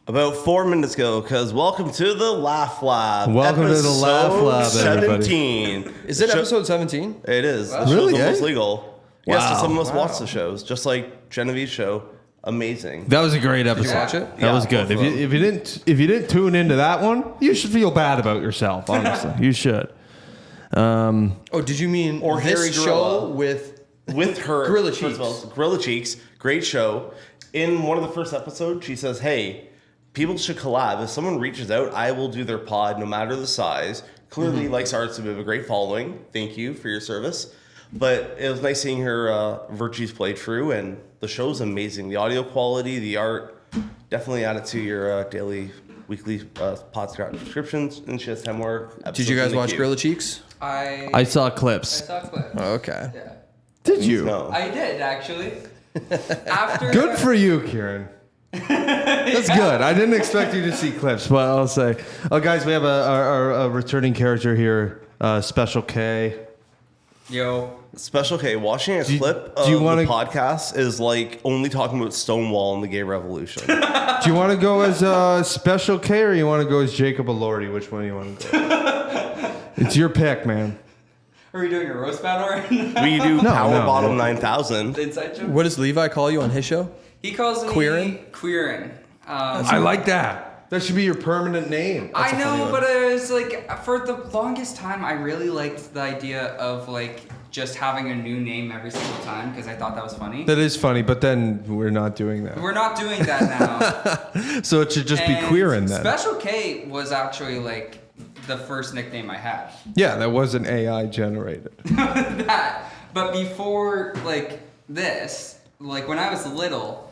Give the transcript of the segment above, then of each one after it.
About 4 minutes ago, because welcome to the Laugh Lab. Welcome to the Laugh Lab, 17. Is it episode 17? It is. Wow. The show's Really, almost eh? legal. Yes, Wow. some of us watch the shows, just like Genevieve's show. Amazing. That was a great episode. Did you watch it? That was Yeah, good. both If you didn't tune into that one, you should feel bad about yourself. Honestly, you should. Oh, did you mean Or Harry this Gorilla. show with her Gorilla first of Cheeks. all, Gorilla Cheeks, great show. In one of the first episodes, she says, "Hey, people should collab. If someone reaches out, I will do their pod, no matter the size." Clearly, likes arts, we have a great following. Thank you for your service. But it was nice seeing her Virtues playthrough, and the show's amazing. The audio quality, the art, definitely add it to your daily, weekly podcast subscriptions. And she has 10 more episodes. Did you guys in the watch queue. Gorilla Cheeks? I saw clips. saw a clip. Oh, okay. Yeah. Did you? No. I did actually. After Good for you, Kieran. That's good. I didn't expect you to see clips, but I'll say. Oh, guys, we have a returning character here, Special K. Yo. Special K, watching a clip do of you wanna- the podcast is like only talking about Stonewall and the gay revolution. Do you want to go as Special K or you want to go as Jacob Elordi? Which one do you want to go? It's your pick, man. Are we doing a roast battle right now? We do Power no. Bottom 9000. The inside joke? What does Levi call you on his show? He calls me Queerin'? Queerin'. I like that. That should be your permanent name. I know, but it was like for the longest time, I really liked the idea of like just having a new name every single time because I thought that was funny. That is funny, but then we're not doing that. We're not doing that now. So it should just be And Queerin' then. Special K was actually like the first nickname I had. Yeah, that wasn't AI generated. That, but before like this, like when I was little,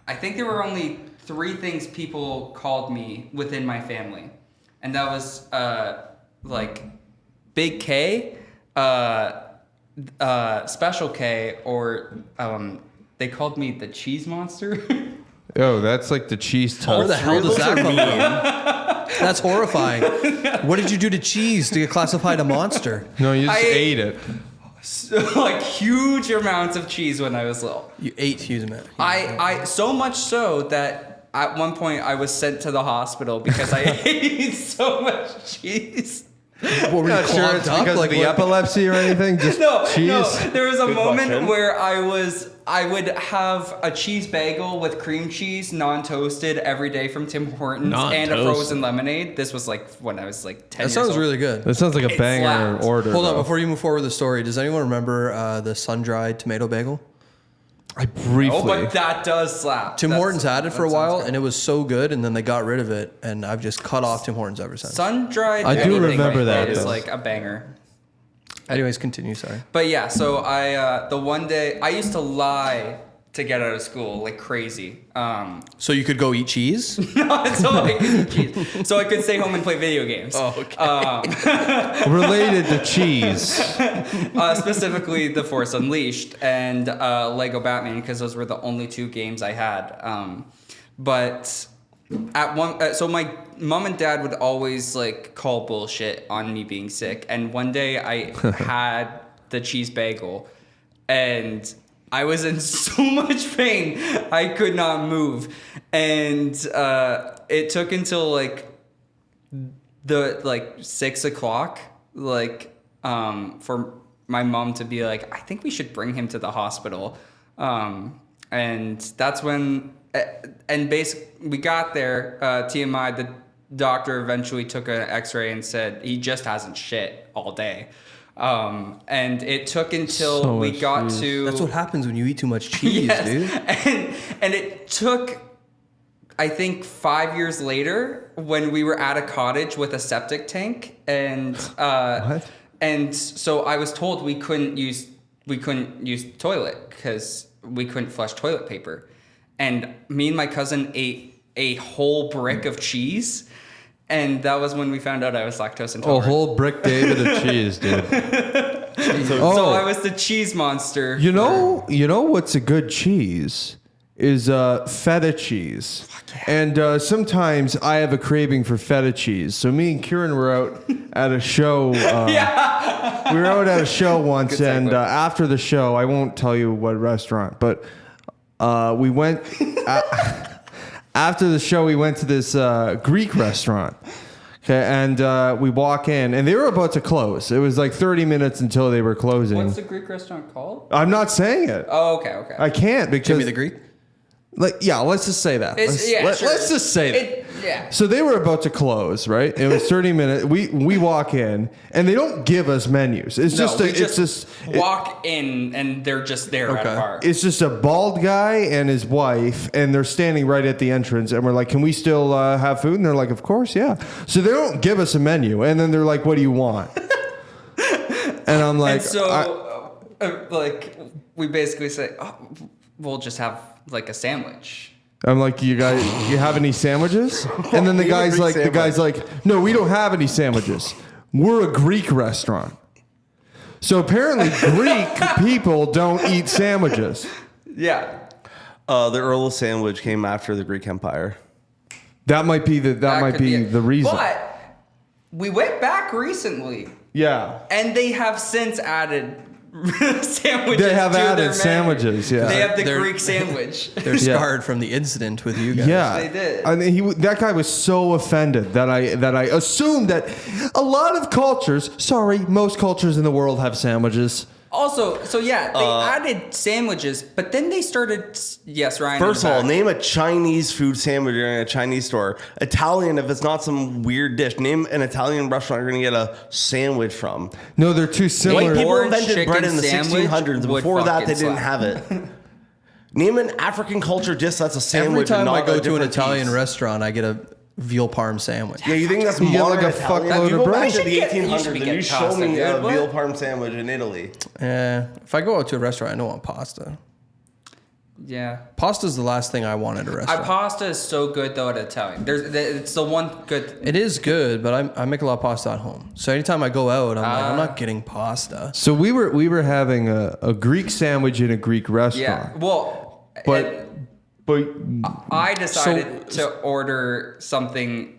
I think there were only 3 things people called me within my family, and that was like Big K, Special K, or they called me the Cheese Monster. Oh, that's like the cheese toast. Where the hell does that come from? That's horrifying. What did you do to cheese to get classified a monster? No, you just I- ate it. Like huge amounts of cheese when I was little. You ate huge amount. I so much so that at one point I was sent to the hospital because I ate so much cheese. Were we Not sure it's clogged up? because Like of the what? epilepsy or anything. Just No, cheese. no. There was a Good moment question. where I would have a cheese bagel with cream cheese, non-toasted, every day from Tim Hortons, and a Non-toasted. frozen lemonade. This was like when I was like 10 That years sounds old. really good. That sounds like a It banger slapped. order. Hold on, though. before you move forward with the story, does anyone remember the sun-dried tomato bagel? I briefly. Oh, but that does slap. Tim That's- Hortons had it for a that while, sounds good. and it was so good, and then they got rid of it, and I've just cut off Tim Hortons ever since. Sun-dried I do anything remember like that, is though. like a banger. Anyways, continue, sorry. But yeah, so I the one day I used to lie to get out of school like crazy. So you could go eat cheese? so I could eat cheese. So I could stay home and play video games. Oh, okay. Related to cheese. Specifically The Force Unleashed and Lego Batman because those were the only 2 games I had. But at one, so my mom and dad would always like call bullshit on me being sick. And one day I had the cheese bagel, and I was in so much pain I could not move, and it took until like the 6 o'clock for my mom to be like, I think we should bring him to the hospital, and that's when and basically we got there. TMI, the doctor eventually took an X-ray and said he just hasn't shit all day. And it took until So we much got cheese. to That's what happens when you eat too much cheese, Yes. dude. And it took, I think, 5 years later when we were at a cottage with a septic tank, and What? and so I was told we couldn't use toilet because we couldn't flush toilet paper, and me and my cousin ate a whole brick of cheese. And that was when we found out I was lactose A intolerant. whole brick David of cheese, dude. So I was the cheese monster. You know what's a good cheese is feta cheese. And sometimes I have a craving for feta cheese. So me and Kieran were out at a show. We were out at a show once, Good segue. and after the show, I won't tell you what restaurant, but we went. after the show, we went to this Greek restaurant. Okay, and we walk in, and they were about to close. It was like 30 minutes until they were closing. What's the Greek restaurant called? I'm not saying it. Oh, okay. I can't because Jimmy the Greek? let's just say that. Let's just say that. Yeah. So they were about to close, right? It was 30 minutes. We walk in, and they don't give us menus. It's just walk in, and they're just there at a bar. It's just a bald guy and his wife, and they're standing right at the entrance, and we're like, "Can we still have food?" And they're like, "Of course, yeah." So they don't give us a menu, and then they're like, "What do you want?" And I'm like, And so, like, we basically say, oh, we'll just have like a sandwich. I'm like, you have any sandwiches? And then the guy's like, no, we don't have any sandwiches. We're a Greek restaurant. So apparently Greek people don't eat sandwiches. Yeah. The Earl sandwich came after the Greek Empire. That might be the reason. But we went back recently, Yeah. and they have since added sandwiches. They have to their added menu. sandwiches, yeah. They have the They're- Greek sandwich. They're scarred from the incident with you guys. Yeah, They did. I mean, that guy was so offended that I assumed that a lot of cultures, most cultures in the world have sandwiches. Also, so yeah, they added sandwiches, but then they started. Yes, Ryan. First in of the all, back. name a Chinese food sandwich in a Chinese store. Italian, if it's not some weird dish. Name an Italian restaurant you're going to get a sandwich from. No, they're too similar. White people Orange invented bread chicken in the sandwich 1600s. would Before that, fucking they didn't slap. have it. Name an African culture dish that's a sandwich. Every time and not I go a to an different Italian piece. restaurant, I get a veal parm sandwich. Yeah, you think that's You get modern like a Italian? fuckload You of go bread. back to You the should be 1800s and getting you show pasta, me a dude. What? veal parm sandwich in Italy. If I go out to a restaurant, I don't want pasta. Yeah. Pasta's the last thing I want at a restaurant. Pasta is so good though at Italian. It's the one good. It is good, but I make a lot of pasta at home. So anytime I go out, I'm not getting pasta. So we were having a Greek sandwich in a Greek restaurant. Yeah. Well, But I decided to order something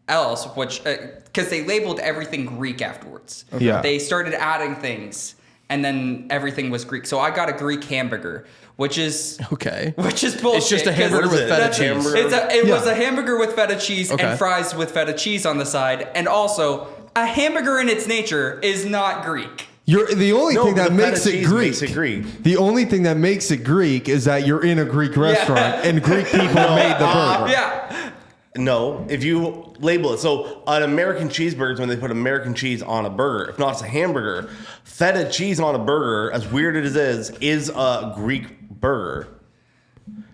else, which because they labeled everything Greek afterwards. Okay. Yeah. They started adding things, and then everything was Greek. So I got a Greek hamburger, which is Okay. bullshit. It's just a hamburger What is with it? feta That's cheese. hamburger? It was a hamburger with feta cheese Okay. and fries with feta cheese on the side, and also a hamburger in its nature is not Greek. the only No, thing but that the makes feta it cheese Greek. makes it Greek. The only thing that makes it Greek is that you're in a Greek restaurant and Greek people made the burger. Yeah. No, if you label it. So an American cheeseburger is when they put American cheese on a burger. If not, it's a hamburger. Feta cheese on a burger, as weird as it is a Greek burger.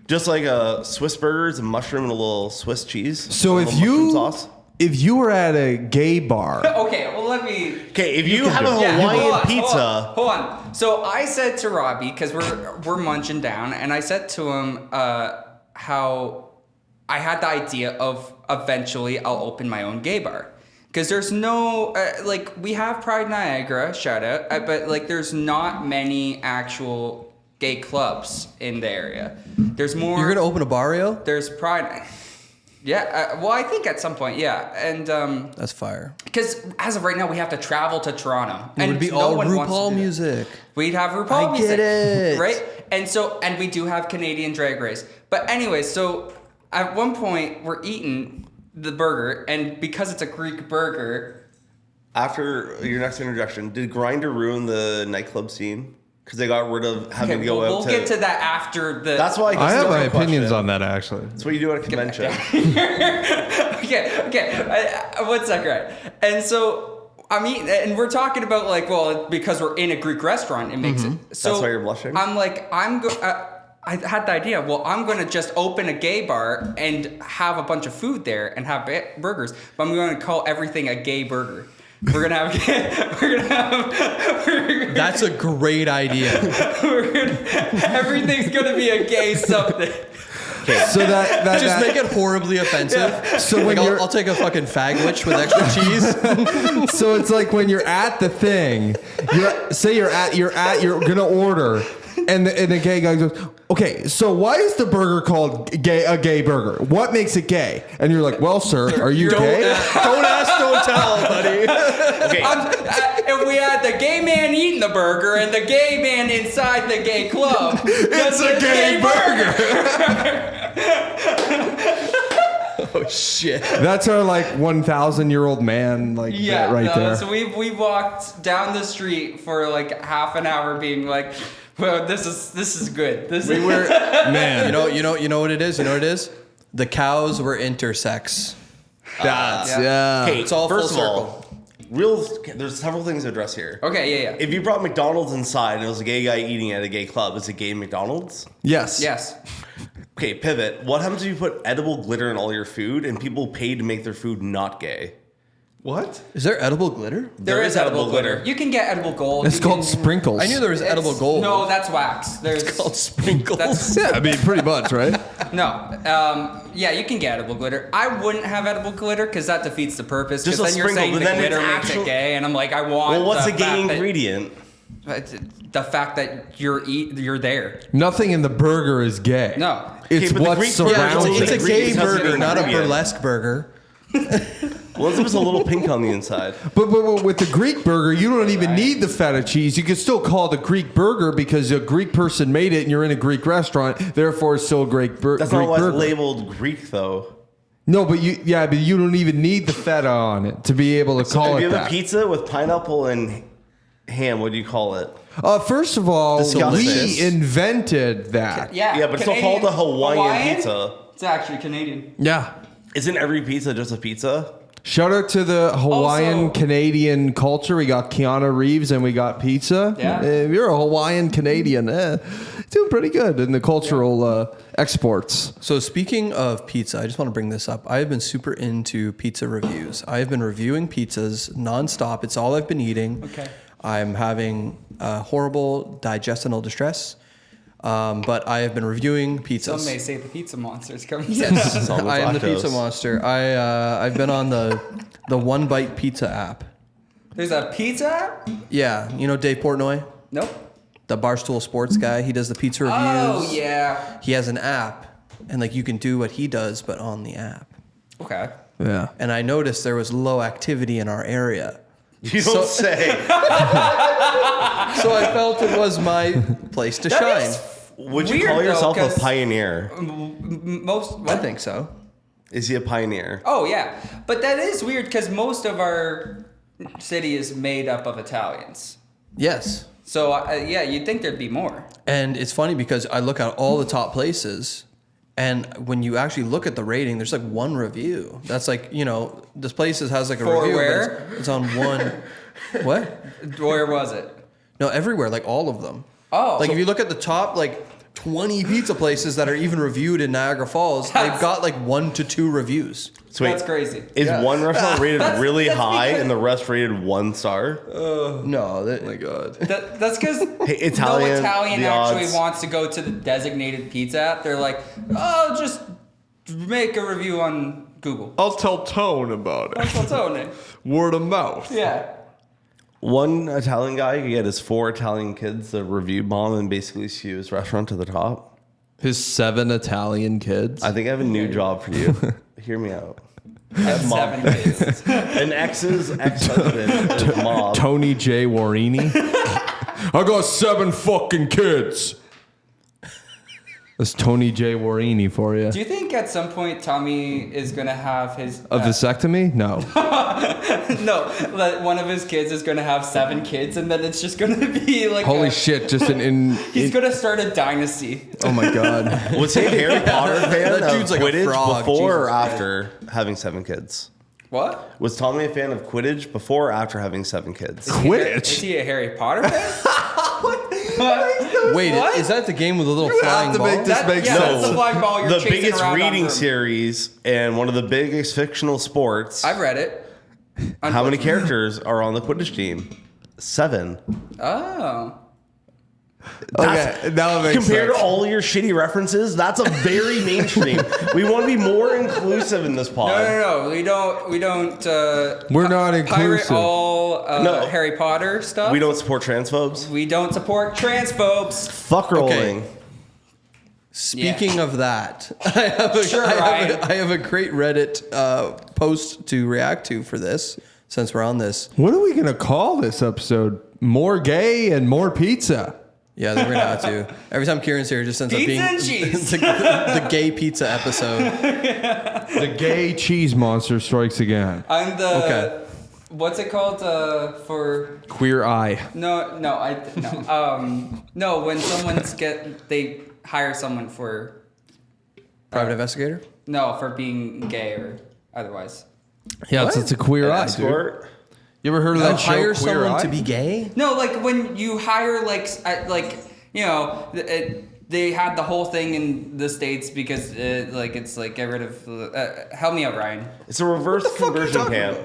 Just like a Swiss burger is a mushroom and a little Swiss cheese. So a if little mushroom you sauce. if you were at a gay bar, Okay, well let me. Okay, if you have a Yeah, Hawaiian hold on, pizza. Hold on. So I said to Robby, because we're munching down, and I said to him how I had the idea of eventually I'll open my own gay bar. Because there's no, like, we have Pride Niagara, shout out, but, like, there's not many actual gay clubs in the area. There's more. You're gonna open a barrio? There's Pride. Yeah, well, I think at some point, yeah. And, That's fire. because as of right now, we have to travel to Toronto. It would be no all one wants to RuPaul do that. music. We'd have RuPaul I music. get it. Right? And we do have Canadian Drag Race. But anyway, so at one point, we're eating the burger, and because it's a Greek burger. After your next interjection, did Grindr ruin the nightclub scene? Because they got rid of having Okay, to go we'll out get to that after the. That's why I have still my a question. opinions on that actually. That's what you do at a convention. Okay. One sec, right? And so I'm eating, and we're talking about like, well, because we're in a Greek restaurant, it makes it. So That's why you're blushing? I'm like, I had the idea. Well, I'm gonna just open a gay bar and have a bunch of food there and have burgers, but I'm going to call everything a gay burger. We're gonna have. That's a great idea. Everything's gonna be a gay something. So that Just make it horribly offensive. So when Like, you're I'll take a fucking fagwich with extra cheese. so it's like when you're at the thing, you're gonna order, and the gay guy goes, okay, so why is the burger called a gay burger? What makes it gay? And you're like, well, sir, are you gay? Don't ask, don't tell, buddy. Okay. If we had the gay man eating the burger and the gay man inside the gay club, it's a gay burger. Oh shit. That's our like 1,000-year-old man like Yeah, right there. So we walked down the street for like half an hour, being like, "Well, this is good. This is." Man, You know what it is? You know what it is? The cows were intersex. that's Yeah. yeah. Okay, It's all first full of all, there's several things to address here. Okay, yeah. If you brought McDonald's inside and it was a gay guy eating at a gay club, is it gay McDonald's? Yes. Yes. Okay, pivot. What happens if you put edible glitter in all your food and people pay to make their food not gay? What? Is there edible glitter? There is edible glitter. You can get edible gold. It's You called can- sprinkles. I knew there was edible It's- gold. No, that's wax. There's It's called sprinkles. That's- Yeah, I mean, pretty much, right? No. Yeah, you can get edible glitter. I wouldn't have edible glitter because that defeats the purpose. Just Because a then you're sprinkle, saying but the then it's glitter makes actual- it gay, and I'm like, I want. Well, what's the the gay fact that- ingredient? The fact that you're there. Nothing in the burger is gay. No. It's Okay, but the what's Greek burger Yeah, surrounding it's a it. gay Because of burger, the not a ingredient. burlesque burger. Well, there was a little pink on the inside. But with the Greek burger, you don't even need the feta cheese. You can still call it a Greek burger because a Greek person made it and you're in a Greek restaurant. Therefore, it's still a Greek burger. That's not why it's labeled Greek, though. No, but you don't even need the feta on it to be able to call If it you have that. a pizza with pineapple and ham, what do you call it? First of all, Disgusting. we invented that. Yeah. Yeah, but it's still called a Hawaiian pizza. It's actually Canadian. Yeah. Isn't every pizza just a pizza? Shout out to the Hawaiian Also- Canadian culture. We got Keanu Reeves and we got pizza. Yeah. If you're a Hawaiian Canadian, doing pretty good in the cultural exports. So speaking of pizza, I just want to bring this up. I have been super into pizza reviews. I have been reviewing pizzas nonstop. It's all I've been eating. Okay. I'm having horrible digestional distress, but I have been reviewing pizzas. Some may say the pizza monster is coming. Yes, all the I am the tacos. pizza monster. I've been on the One Bite Pizza app. There's a pizza app? Yeah, you know Dave Portnoy, Nope. the Barstool Sports guy. He does the pizza reviews. Oh, yeah. He has an app, and like you can do what he does, but on the app. Okay. Yeah. And I noticed there was low activity in our area. You don't say. So I felt it was my place to shine. Would you Weird, call though, yourself a 'cause- pioneer? Most. I think so. Is he a pioneer? Oh, yeah. But that is weird because most of our city is made up of Italians. Yes. So, yeah, you'd think there'd be more. And it's funny because I look at all the top places, and when you actually look at the rating, there's like one review. That's like, you know, this place has like a For review. but where? It's on one. What? Where was it? No, everywhere, like all of them. Oh. Like So- if you look at the top, like 20 pizza places that are even reviewed in Niagara Falls, they've got like 1 to 2 reviews. So wait, That's crazy. Is Yeah. one restaurant rated That's- really that's high because- and the rest rated 1 star? No, that, my God. That's because Italian, no Italian the actually odds. wants to go to the designated pizza app. They're like, oh, just make a review on Google. I'll tell Tone about That's what's on it. Word of mouth. Yeah. One Italian guy could get his 4 Italian kids to review bomb and basically skew his restaurant to the top. His 7 Italian kids. I think I have a new job for you. Hear me out. Have Mom. 7 kids. An ex's ex-husband is mob. Tony J. Warini. I got 7 fucking kids. That's Tony J. Warini for you. Do you think at some point Tommy is gonna have his A vasectomy? No. no, that one of his kids is gonna have 7 kids, and then it's just gonna be like Holy shit! Just He's gonna start a dynasty. Oh my God. Was he a Harry Potter fan That of dude's like a Quidditch frog, before or Jesus. after having 7 kids? What? Was Tommy a fan of Quidditch before or after having 7 kids? Is Quidditch? he a Harry Potter fan? wait, What? is that the game with the little You have flying to ball? make this make yeah, sense. that's the flying ball you're The chasing biggest around on reading room. series and one of the biggest fictional sports. I've read it. How many characters are on the Quidditch team? 7. Oh. Okay, now it makes Compared sense. to all your shitty references, that's a very mainstream. We want to be more inclusive in this pod. No. We don't. We're not pirate inclusive. all No. Harry Potter stuff. We don't support transphobes. We don't support transphobes. Fuck rolling. Speaking of that, I have a, Sure, I have Ryan. a, I have a great Reddit post to react to for this, since we're on this. What are we gonna call this episode? More gay and more pizza. Yeah, they're gonna have to. Every time Kieran's here, it just ends up Pizza being and cheese. the gay pizza episode. The gay cheese monster strikes again. I'm the Okay. what's it called for Queer eye. no when they hire someone for Private investigator. for being gay or otherwise. Yeah, it's a queer eye, dude. Escort. You ever heard of You that show, hire Queer someone Eye? to be gay? No, like when you hire they had the whole thing in the States because it's like get rid of help me out, Ryan. It's a reverse conversion camp.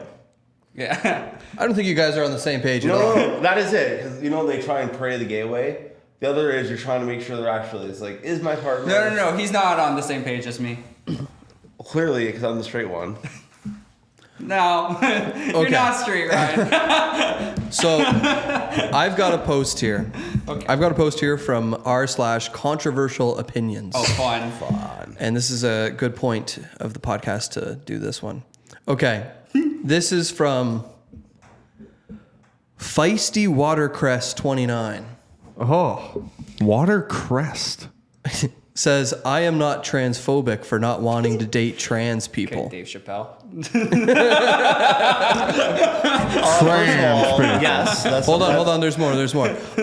Yeah. I don't think you guys are on the same page at all. No, that is it. Because they try and pray the gay way. The other is you're trying to make sure they're actually. It's like, is my partner? No. He's not on the same page as me. Clearly, because I'm the straight one. No, you're Okay. not straight, Ryan. So I've got a post here. Okay. I've got a post here from r/controversial opinions. Oh, fun. And this is a good point of the podcast to do this one. Okay. This is from Feisty Watercrest 29. Oh, watercrest. Says, I am not transphobic for not wanting to date trans people. Okay, Dave Chappelle. Yes. That's Hold on. There's more.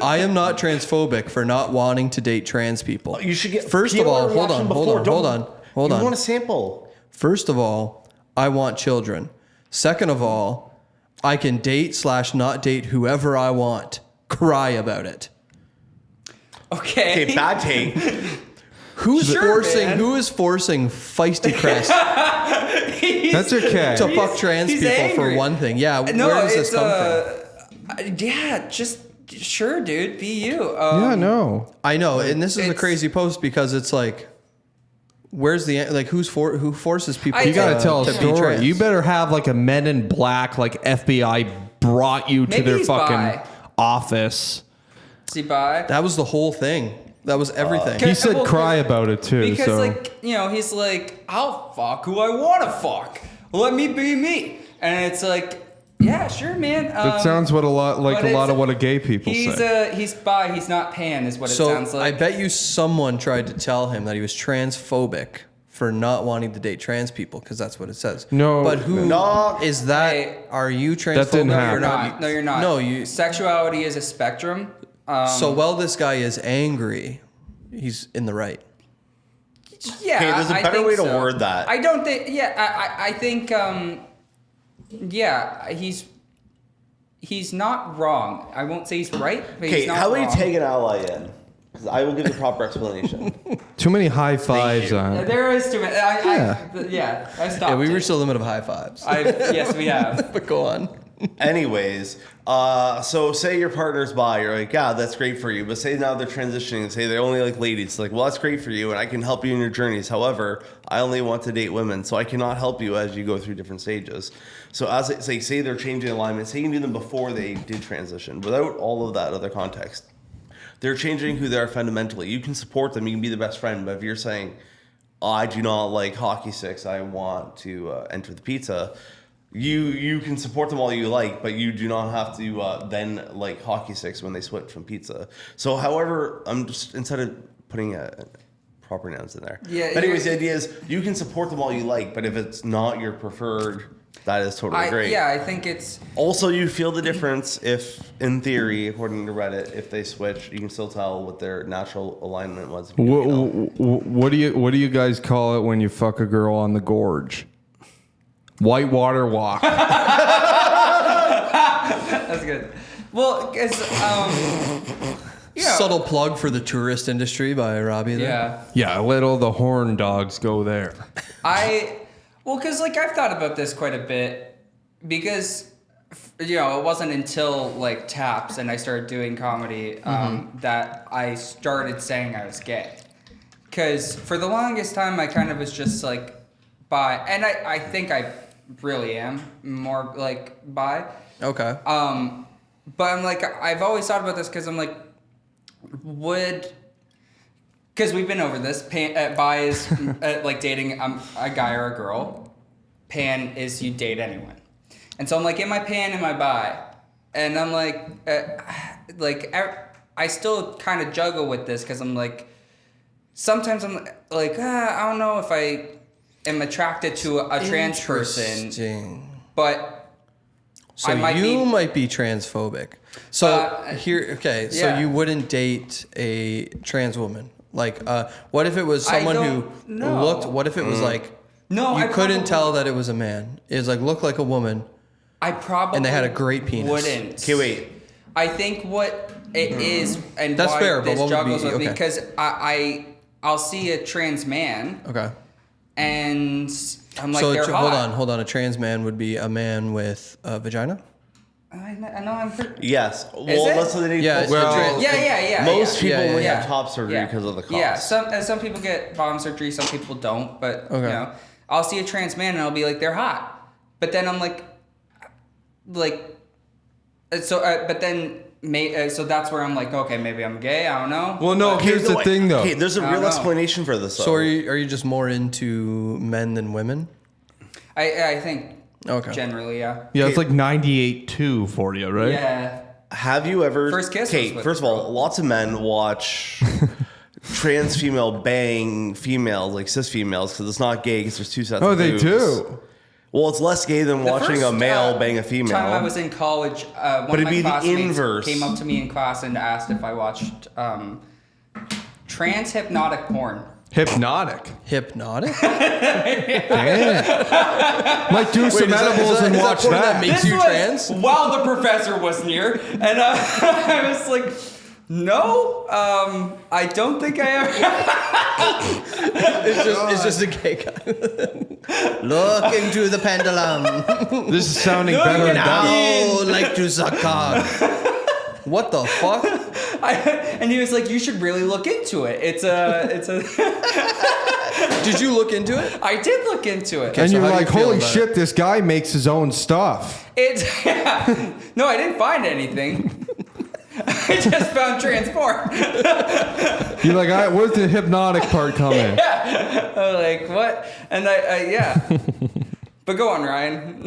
I am not transphobic for not wanting to date trans people. You should get. First of feel all, a hold reaction on. before. You You want a sample. First of all, I want children. Second of all, I can date/not date whoever I want. Cry about it. Okay. Okay, bad take. Who is man. forcing Feisty Crest That's okay. to fuck trans he's people for angry. one thing? Yeah, No, where does this it's come from? yeah, just sure, dude, be you. Yeah, no. I know, and this is a it's- crazy post because it's like, where's the who forces people? You gotta tell a to be story. trans? You better have like a Men in Black, like FBI brought you to Maybe their he's fucking bi. office. See, bye. That was the whole thing. That was everything. He said well, cry about it too. Because So he's like, I'll fuck who I want to fuck. Let me be me. And it's like, yeah, sure, man. that sounds what a lot of what a gay people he's say. He's bi. He's not pan, is what it So sounds like. I bet you someone tried to tell him that he was transphobic for not wanting to date trans people because that's what it says. No. but who is No. that? Hey. Are you transphobic? That didn't or happen. You're not? not. No, you're not. No, you. Sexuality is a spectrum. So while this guy is angry, he's in the right. Yeah, Okay, there's a I better think way to so. word that. I don't think. Yeah, I think. Yeah, he's not wrong. I won't say he's right, but Okay, he's not how wrong. about you take an ally in? Because I will give the proper explanation. Too many high fives you. on. There is too many. I stopped. Yeah, we it. reached the limit of high fives. Yes, we have. But go on. Anyways, so say your partner's bi, you're like, yeah, that's great for you. But say now they're transitioning and say they only like ladies. It's like, well, that's great for you, and I can help you in your journeys. However, I only want to date women, so I cannot help you as you go through different stages. So as say they're changing alignment, say you can do them before they did transition, without all of that other context. They're changing who they are fundamentally. You can support them. You can be the best friend. But if you're saying, oh, I do not like hockey sticks, I want to enter the pizza. You can support them all you like, but you do not have to then like hockey sticks when they switch from pizza. So, however, I'm just instead of putting proper nouns in there. Yeah, But anyways, you're- the idea is you can support them all you like, but if it's not your preferred, that is totally great. Yeah, I think it's. Also, you feel the difference if, in theory, according to Reddit, if they switch, you can still tell what their natural alignment was. What do you guys call it when you fuck a girl on the gorge? Whitewater walk. That's good. Well, because yeah. Subtle plug for the tourist industry by Robby there. Yeah. Yeah, let all the horn dogs go there. Because I've thought about this quite a bit because it wasn't until like Taps and I started doing comedy that I started saying I was gay. Because for the longest time I kind of was just like bi, and I think I really am more like bi. Okay. But I'm like, I've always thought about this because I'm like, because we've been over this. Bi is like dating a guy or a girl. Pan is you date anyone. And so I'm like, am I pan, am I bi? And I'm like I still kind of juggle with this because I'm like, sometimes I'm like, I don't know if I am attracted to a trans person, Interesting. but So I might be transphobic. So so yeah. you wouldn't date a trans woman? Like, what if it was someone who don't know. looked? What if it was like No, you I couldn't probably- tell that it was a man? It was like looked like a woman. I probably And they had a great penis. Wouldn't. Okay, wait. I think what it is, and That's why fair, but this what would juggles be- with me, okay. because I'll see a trans man, Okay. and I'm like, So they're hot. hold on. A trans man would be a man with a vagina. I know I'm pretty. Yes. Well, it? that's what they need. Yeah, Well, trans- Yeah. most yeah. people Yeah, only yeah. have top surgery because of the cost. Yeah, some people get bottom surgery, some people don't. But Okay. you know, I'll see a trans man and I'll be like, they're hot. But then I'm like, but then so that's where I'm like, okay, maybe I'm gay. I don't know. Well, no, here's the thing, though. Okay, there's a I don't real know. explanation for this. Though. So are you just more into men than women? I think Okay. generally, yeah. Yeah, it's like 98-2 for you, right? Yeah. Have you ever? First kiss Okay, was with first of all, lots of men watch trans female bang females, like cis females, because it's not gay because there's two sets. Oh, of they boobs. do. Well, it's less gay than The watching a first, male bang a female. Time I was in college, one But of it'd my be the classmates inverse. came up to me in class and asked if I watched trans hypnotic porn. Hypnotic. Hypnotic? Damn. Might do some is that- edibles is that- and is that watch porn that that. makes- you trans? While the professor was near, and I was like, no, I don't think I ever. It's just a gay guy. Look into the pendulum. This is sounding Look better at now. Oh, like to suck cock. What the fuck? And he was like, you should really look into it. It's a. Did you look into it? I did look into it. Okay. And So you're how do you like, feel holy about shit, this guy makes his own stuff. It's no, I didn't find anything. I just found trans porn. You're like, where's the hypnotic part come in? I was like, what? And yeah. But go on, Ryan.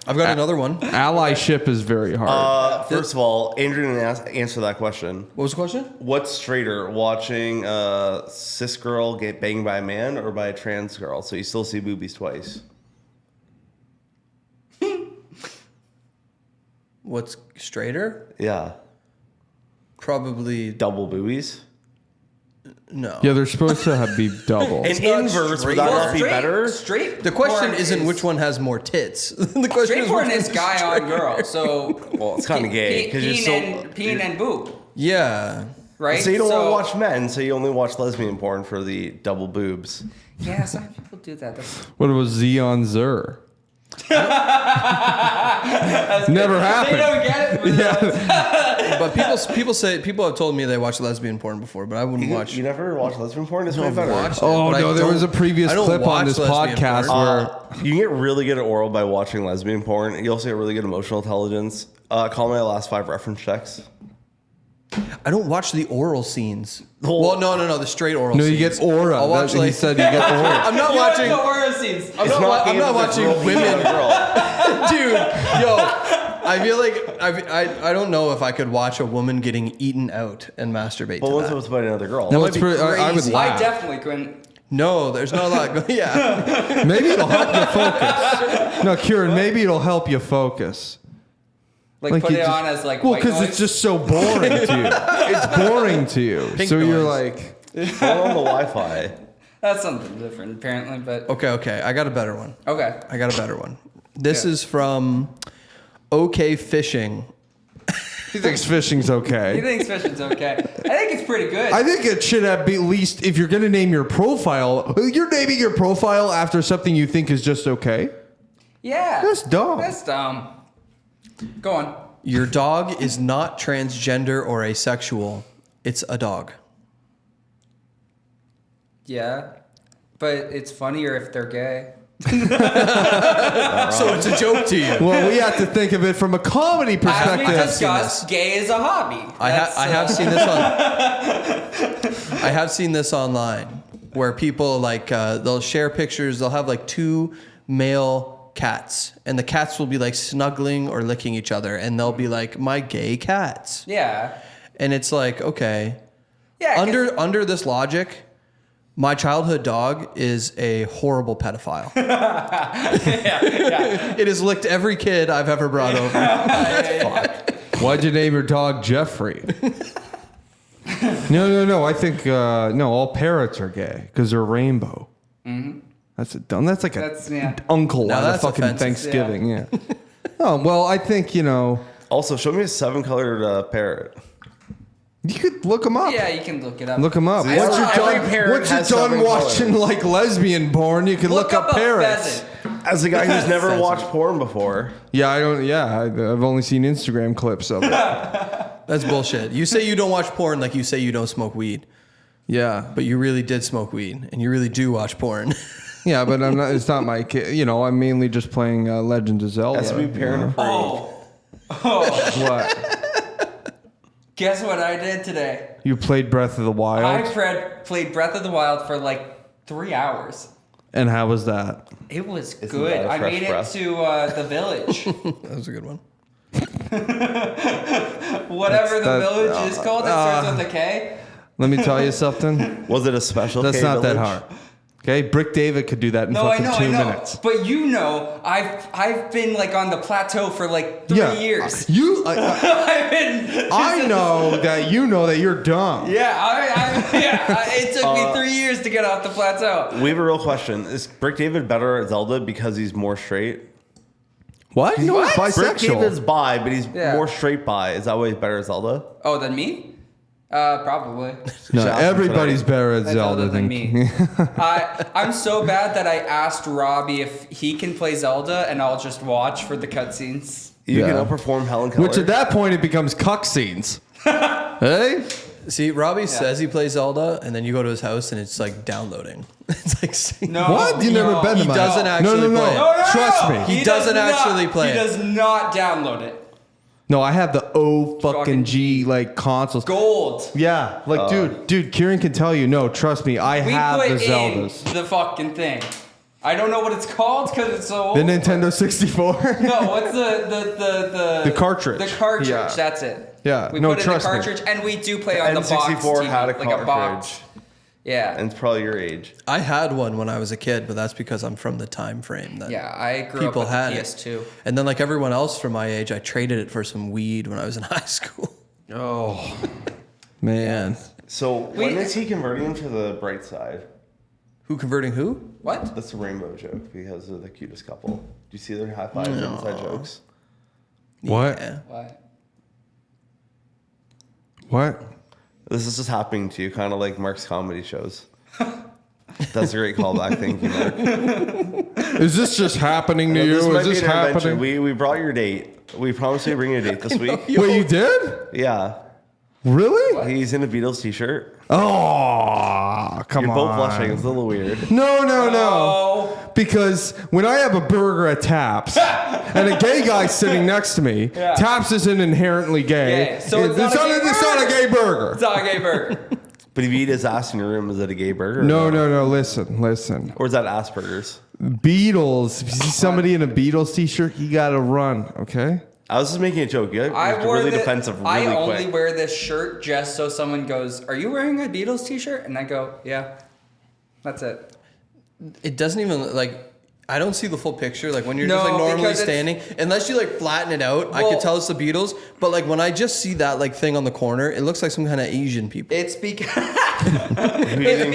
I've got another one. Allyship is very hard. First of all, Andrew didn't answer that question. What was the question? What's straighter, watching a cis girl get banged by a man or by a trans girl? So you still see boobies twice. What's straighter? Yeah. Probably Double boobies. no. Yeah, they're supposed to be double. And not inverse, straight. would that Well, not be better? Straight. The question porn isn't which one has more tits. The question Straight is porn which is one guy on girl. So Well, it's kind of gay because you're so. peen and boob, Yeah. right? So you don't want to watch men, so you only watch lesbian porn for the double boobs. Yeah, some people do that. What was Xeon Zer? Never They happened. don't get it. But people have told me they watch lesbian porn before, but I wouldn't watch. You never watch lesbian porn? It's way better. watched it, Oh, but I no, there don't- was a previous I don't clip on watch this lesbian podcast porn. where You can get really good at oral by watching lesbian porn. You also get really good emotional intelligence. Call my last 5 reference checks. I don't watch the oral scenes. Well- Well, no, the straight oral No, scenes. you get aura. I'll watch He like, said you get aura. I'm not You watching. watch the horror scenes. I'm not watching women. Dude, yo, I feel like I don't know if I could watch a woman getting eaten out and masturbate But to what's that. it about another girl? No, might it's be pretty, I would crazy. laugh. I definitely couldn't. No, there's not a lot. Yeah, Maybe it'll help you focus. No, Kieran, maybe it'll help you focus. Like put you it just- on as like Well, white because noise. it's just so boring to you. It's boring to you. Pink so you're noise. like, Phone on the Wi-Fi. That's something different apparently, but okay. I got a better one. okay. I got a better one. This Yeah. is from OK Fishing. he thinks fishing's He okay. thinks fishing's okay. I think it's pretty good. I think it should have be at least, if you're going to name your profile, you're naming your profile after something you think is just okay. yeah. That's dumb. That's dumb. Go on. Your dog is not transgender or asexual. It's a dog. Yeah. But it's funnier if they're gay. So it's a joke to you. Well, we have to think of it from a comedy As we perspective. discussed, gay is a hobby. I have seen this on. I have seen this online where people like they'll share pictures. They'll have like 2 male cats, and the cats will be like snuggling or licking each other, and they'll be like, "My gay cats." Yeah. And it's like, okay, Yeah. 'cause- under this logic, my childhood dog is a horrible pedophile. It has licked every kid I've ever brought over. Why'd you name your dog Jeffrey? No. I think no. All parrots are gay because they're rainbow. Mm-hmm. That's like yeah. uncle Now at a that's fucking offensive. Thanksgiving. Yeah. Oh well, I think Also, show me a 7-colored parrot. you could look them up. Yeah, you can look it up. Look them up. See, Once every you're parrot has done 7 watching colors. like lesbian porn, you can look up a parrots. pheasant. As a guy who's never Pheasant. watched porn before, Yeah, I don't. Yeah, I've only seen Instagram clips of it. That's bullshit. You say you don't watch porn like you say you don't smoke weed, Yeah, but you really did smoke weed, and you really do watch porn. yeah, but I'm not. It's not my kid. I'm mainly just playing Legend of Zelda. has to be parent approved. What? Guess what I did today? You played Breath of the Wild, I played Breath of the Wild for like 3 hours. and how was that? It was Isn't good. that a I fresh made breath? it to the village. That was a good one. Whatever the That- village is called. It starts with a K. Let me tell you something. Was it a special? That's K not that village? hard. Okay, Brick David could do that in No, I fucking know, 2 I know. minutes. But I've been like on the plateau for like 3 years. I've been. I know that you know that you're dumb. It took me 3 years to get off the plateau. We have a real question. Is Brick David better at Zelda because he's more straight? What? No, he's Brick David's bisexual. bi, but he's Yeah. more straight bi. Is that why he's better at Zelda? Oh, than me? Probably. No, Shout out everybody's better at That's Zelda Zelda than me. I'm so bad that I asked Robby if he can play Zelda, and I'll just watch for the cutscenes. You Yeah. can outperform Helen Keller. Which at that point it becomes cuck scenes. Hey? See, Robbie says he plays Zelda, and then you go to his house, and it's like downloading. It's like No, What? You never been to he my doesn't house. actually No. play it. No, Trust me. He doesn't does not- actually play He it. does not download it. No, I have the O fucking Fucking G like consoles. Gold. Yeah, like dude, Kieran can tell you. No, trust me, I We have put the Zeldas. in the fucking thing. I don't know what it's called because it's so old. The Nintendo 64. No, what's the The cartridge. The cartridge. Yeah. That's it. Yeah, We no, put in the trust me. cartridge, and we do play on the box N64 TV, had a like a box. cartridge. Yeah. And it's probably your age. I had one when I was a kid, but that's because I'm from the time frame that Yeah, I grew people up had with it. PS2. And then like everyone else from my age, I traded it for some weed when I was in high school. Oh, man. So when Wait. is he converting to the bright side? Who converting who? What? That's the rainbow joke because they're the cutest couple. Do you see their high fives and inside jokes? What? Yeah. What? What? This is just happening to you, kind of like Mark's comedy shows. That's a great callback. Thank you, Mark. Is this just happening to This you? might Is be this an intervention. happening? We brought your date. We promised we'd bring you a date this week. Wait, you did? Yeah. Really? He's in a Beatles t-shirt. Oh, come You're on. both blushing. It's a little weird. No. Oh. Because when I have a burger at Taps and a gay guy sitting next to me, Yeah. Taps isn't inherently gay. Yeah, so it's not a gay it's not a gay burger. It's not a gay burger. But if you eat his ass in your room, is it a gay burger? or No. not? Listen. Or is that Asperger's? Beatles. If you see somebody in a Beatles t-shirt, you gotta run, okay? I was just making a joke. You're really defensive really I only quick. wear this shirt just so someone goes, "Are you wearing a Beatles t-shirt?" And I go, "Yeah." That's it. It doesn't even like. I don't see the full picture. Like when you're No, just like normally because it's- standing, unless you like flatten it out, I Well- could tell it's the Beatles. But like when I just see that like thing on the corner, it looks like some kind of Asian people. It's because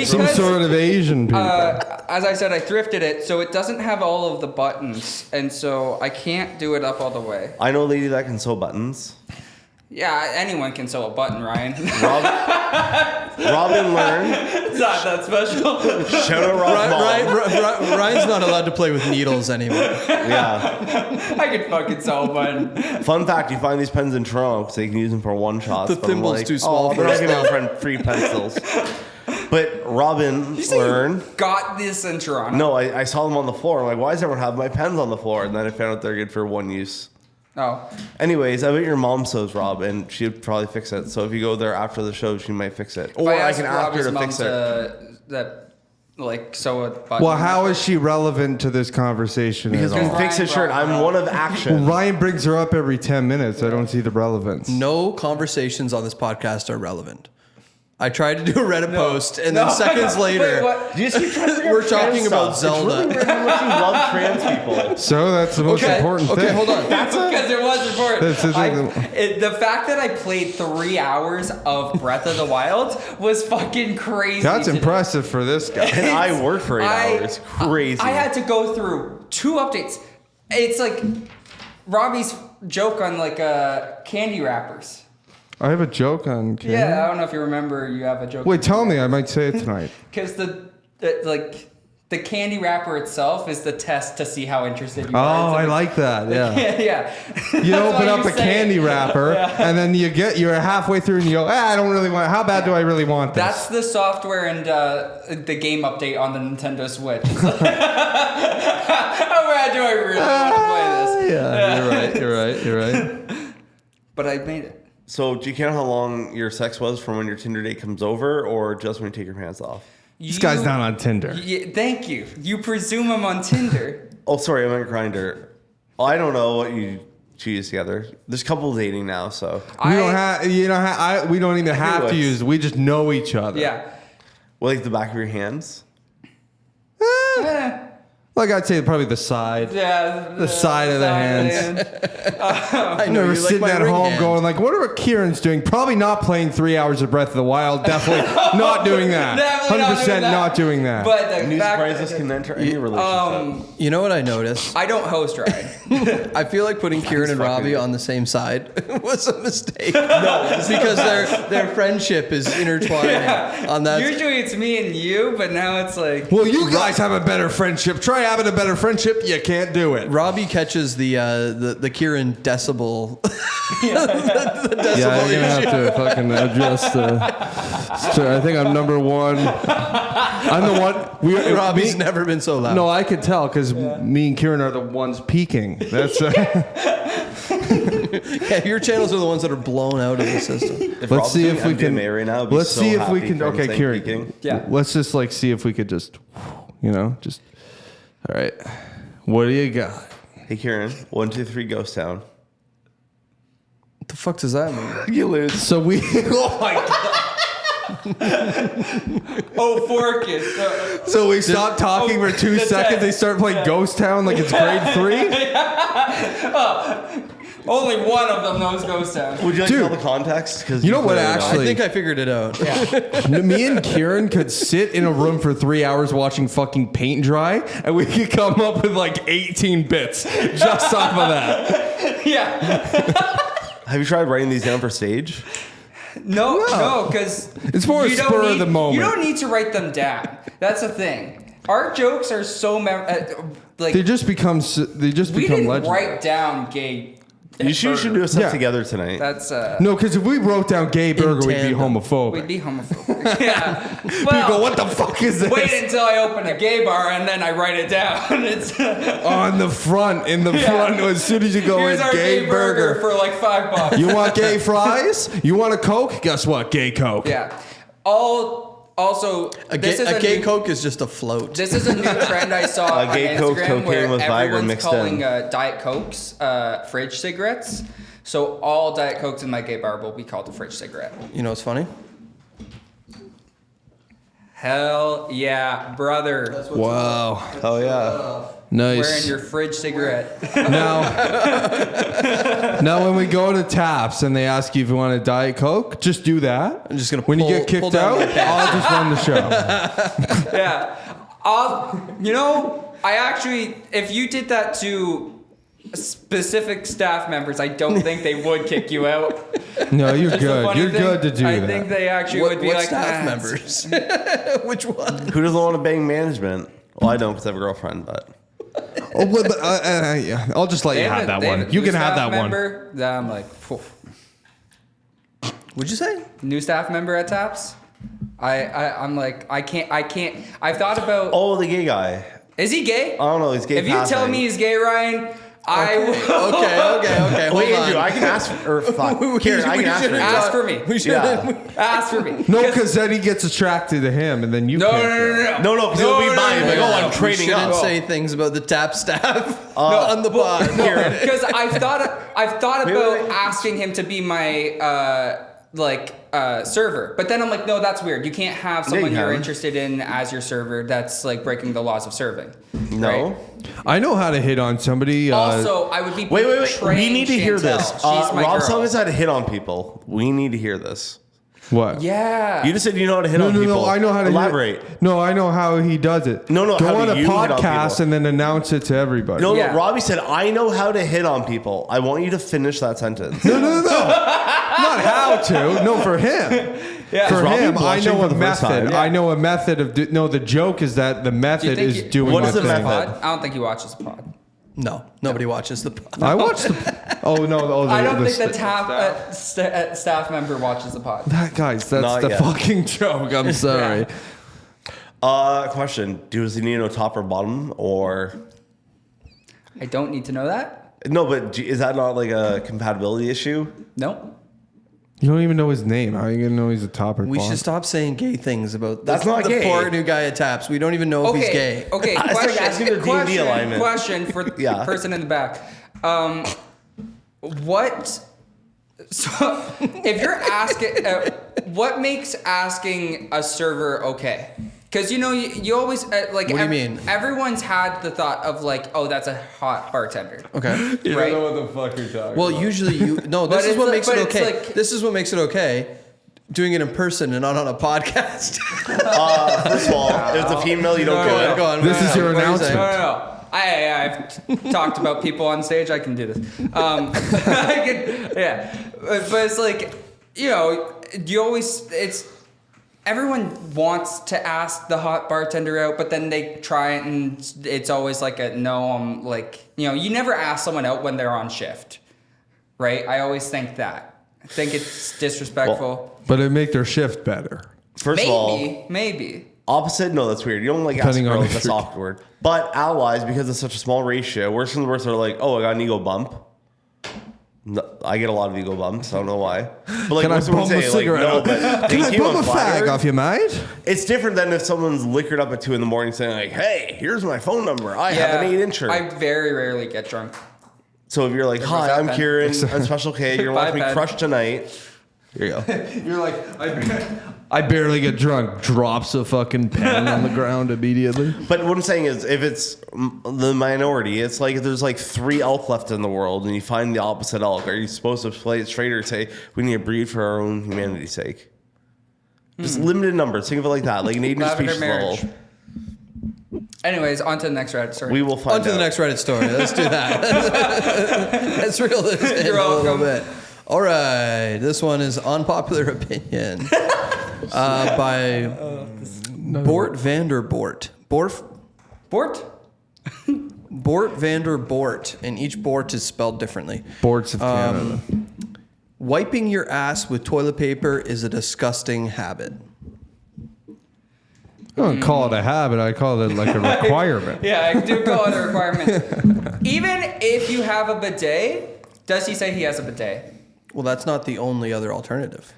Some sort of Asian people. as I said, I thrifted it, so it doesn't have all of the buttons, and so I can't do it up all the way. I know a lady that can sew buttons. Yeah, anyone can sew a button, Ryan. Robin learned. It's not that special. Shout out Rob's mom. Ryan's not allowed to play with needles anymore. Yeah. I could fucking sew a button. Fun fact: you find these pens in Toronto because they can use them for one shots. The but I'm thimble's like, too small Oh, for they're us not giving a friend free pencils. But Robin learned. Got this in Toronto. No, I saw them on the floor. I'm like, why does everyone have my pens on the floor? And then I found out they're good for one use. Oh. Anyways, I bet your mom sews Rob, and she'd probably fix it. So if you go there after the show, she might fix it. If Or I asked can ask her Robbie's to mom fix it. like sew a button. Well, how is she relevant to this conversation Because at we all? fix his shirt. I'm one of action. Ryan brings her up every 10 minutes. I don't see the relevance. No conversations on this podcast are relevant. I tried to do a Reddit post, and then seconds later, Wait, what? You just keep trying to bring up we're talking trans about stuff. It's really Zelda. weird how much you love trans people. So that's the most important thing. Okay, hold on. Because it was important. This is The fact that I played 3 hours of Breath of the Wild was fucking crazy. That's today. impressive for this guy. And I worked for 8 hours. Crazy. I had to go through 2 updates. It's like Robby's joke on like candy wrappers. I have a joke on camera. Yeah, I don't know if you remember. You have a joke. Wait, tell me. I might say it tonight. Because the candy wrapper itself is the test to see how interested you Oh, are. I like that. Yeah. Yeah. You That's open why up you a say candy it. wrper, and then you're halfway through, and you go, I don't really want. How bad do I really want this? That's the software and the game update on the Nintendo Switch. It's like, how bad do I really want to play this? Yeah, you're right. But I made it. So, do you count how long your sex was from when your Tinder date comes over, or just when you take your pants off? This guy's not on Tinder. Yeah, thank you. You presume I'm on Tinder. Oh, sorry, I meant Grindr. I don't know what you choose together. There's couples dating now, so. We don't have. We don't even have to would. use. We just know each other. Yeah. Well, like the back of your hands. Eh, Like I'd say, probably the side. yeah. The side of the hands. I I know remember you like sitting my at ring home hand. going like, what are Kieran's doing? Probably not playing 3 hours of Breath of the Wild. Definitely not doing that. Definitely not 100% doing that. not doing that. But the New fact surprises can enter any relationship. You know what I noticed? I don't host ride. I feel like putting Kieran and fucking Robbie it. on the same side was a mistake. No, because their friendship is intertwining on that. Usually it's me and you, but now it's like. Well, you guys have a better friendship. Try having a better friendship. You can't do it. Robbie catches the Kieran decibel. the decibel Yeah, you're gonna issue. have to fucking adjust. So I think I'm number one. I'm the one. Robbie's never been so loud. No, I could tell because me and Kieran are the ones peaking. That's. Yeah, your channels are the ones that are blown out of the system. If Let's Rob's see doing if we can. MDMA right now, I'd be Let's so see if we happy can. for him Okay, saying Kieran. peaking. Yeah. Let's just like see if we could just, just. All right. What do you got? Hey, Kieran. 1, 2, 3, ghost town. What the fuck does that mean? You lose. So we. Oh my god. Oh, Forkus. So we stop talking for 2 the seconds. text. They start playing Ghost Town like it's grade 3. Only one of them knows Ghost Town. Would you like Dude. to know the context? Because You know what, actually- I think I figured it out. Me and Kieran could sit in a room for 3 hours watching fucking paint dry, and we could come up with like 18 bits just off of that. Yeah. Have you tried writing these down for stage? No, because It's more a spur of the moment. You don't need to write them down. That's the thing. Our jokes are so like They just become. They just we become didn't legends. write down gay. You should do a set Yeah. together tonight. That's No, because if we wrote down gay burger, we'd be tandem. homophobic. we'd be homophobic. Yeah. People go, Well, what the fuck is this? wait until I open a gay bar and then I write it down. It's On the front, in the front, as soon as you go here's in, our gay burger. for like $5. You want gay fries? You want a Coke? Guess what? Gay Coke. Yeah. Also, A this is gay new, Coke is just a float. This is a new trend I saw A on gay Coke, Instagram cocaine where with Viagra everyone's mixed calling in. Diet Cokes fridge cigarettes. So all Diet Cokes in my gay bar will be called a fridge cigarette. You know what's funny? Hell yeah, brother. Wow. Oh, yeah. Wearing Nice. your fridge cigarette. Now, when we go to Taps and they ask you if you want a Diet Coke, just do that. I'm just gonna When you pull- get kicked pull down out, my pants. I'll just run the show. Yeah. I actually, if you did that to specific staff members, I don't think they would kick you out. No, you're That's the good. funny You're thing. good to do I that. think they actually What, would be what like staff "Nah, members? Which one? Who doesn't want to bang management? Well, I don't because I have a girlfriend, but. Oh, but, yeah, I'll just let They you have a- that they one. a You new can have staff that one. member that I'm like, phew. What'd you say? New staff member at Taps. I'm like, I can't. I've thought about. Oh, the gay guy. Is he gay? I don't know. He's gay. If you tell passing. me he's gay, Ryan, Okay. Hold Wait, on. Andrew, I can ask or fuck. Kieran, I can ask for you. Ask for me. We should. Yeah. Ask for me. No, because then he gets attracted to him, and then you can't. No, because it'll be mine. Like, I'm We trading shouldn't up. say things about the tap staff on the pod. Because I've thought about asking him to be my server, but then I'm like, no, that's weird. You can't have someone you you're can. interested in as your server. That's like breaking the laws of serving. No. Right? I know how to hit on somebody. Also, I would be Wait. We betraying need to hear Chantel. this. She's my Rob girl. telling us how to hit on people. We need to hear this. What? Yeah. You just said you know how to hit on people. No, I know how to elaborate. No, I know how he does it. No, Go how on do a you hit on podcast people? and then announce it to everybody. No, Yeah. Robbie said, I know how to hit on people. I want you to finish that sentence. No. Not how to. No, for him. Yeah. For Robbie him, I blushing know for a the first time? method. Yeah. I know a method of. No, the joke is that the method is doing What my is the thing. method? I don't think he watches the pod. No, nobody watches the pod. I watched the. Oh no! Oh, I don't think the staff member watches the pod. That guys, that's Not the yet. fucking joke. I'm sorry. Question. Does he need to know top or bottom or... I don't need to know that. No, but is that not like a compatibility issue? No. You don't even know his name. How are you gonna know he's a top or We bottom? should stop saying gay things about That's not the gay. poor new guy at Taps. We don't even know if he's gay. Okay. It's like asking their D&D alignment. Question for the Yeah. person in the back. What? So, if you're asking, what makes asking a server okay? Because you always like. What do you mean? Everyone's had the thought of like, oh, that's a hot bartender. Okay. You Right. don't know what the fuck you're talking Well, about. usually you no. This But is it's what like- makes but it it's okay. like- This is what makes it okay. Doing it in person and not on a podcast. First of all, if it's a female, you don't do it. Go on. This is your What are you saying? announcement. No. I've talked about people on stage. I can do this. I can, yeah. But it's like, everyone wants to ask the hot bartender out, but then they try it and it's always like a no. I'm like, you never ask someone out when they're on shift, right? I always think that. I think it's disrespectful. But it make their shift better. First of all, Maybe. opposite, no, that's weird. You don't like ask Depending on girls, if that's you're- awkward. But allies, because it's such a small ratio, worse than the worst are like, oh, I got an ego bump. No, I get a lot of ego bumps. I don't know why. But like, Can I what's someone bum a say? Like, cigarette? no, but Can they I came bum a on fag fire. off you, mate? It's different than if someone's liquored up at 2 a.m. saying like, hey, here's my phone number. I have an 8-incher. I very rarely get drunk. So if you're like, hi, that I'm then? Kieran. I'm Special K. You're going to watch Bye, me Ben. crush tonight. Here you go. You're like, I barely get drunk. Drops a fucking pen on the ground immediately. But what I'm saying is, if it's the minority, it's like if there's like 3 elk left in the world and you find the opposite elk, are you supposed to play it straight or say, we need to breed for our own humanity's sake? Just limited numbers. Think of it like that, like an age Lavender species marriage. level. Anyways, on to the next Reddit story. We will find On to out. the next Reddit story. Let's do that. Let's reel this in You're a little welcome. bit. All right. This one is Unpopular Opinion by Bort Vanderbort. Bort? Bort Vanderbort. And each Bort is spelled differently. Boards of Canada. Wiping your ass with toilet paper is a disgusting habit. I don't call it a habit. I call it like a requirement. Yeah, I do call it a requirement. Even if you have a bidet, does he say he has a bidet? Well, that's not the only other alternative.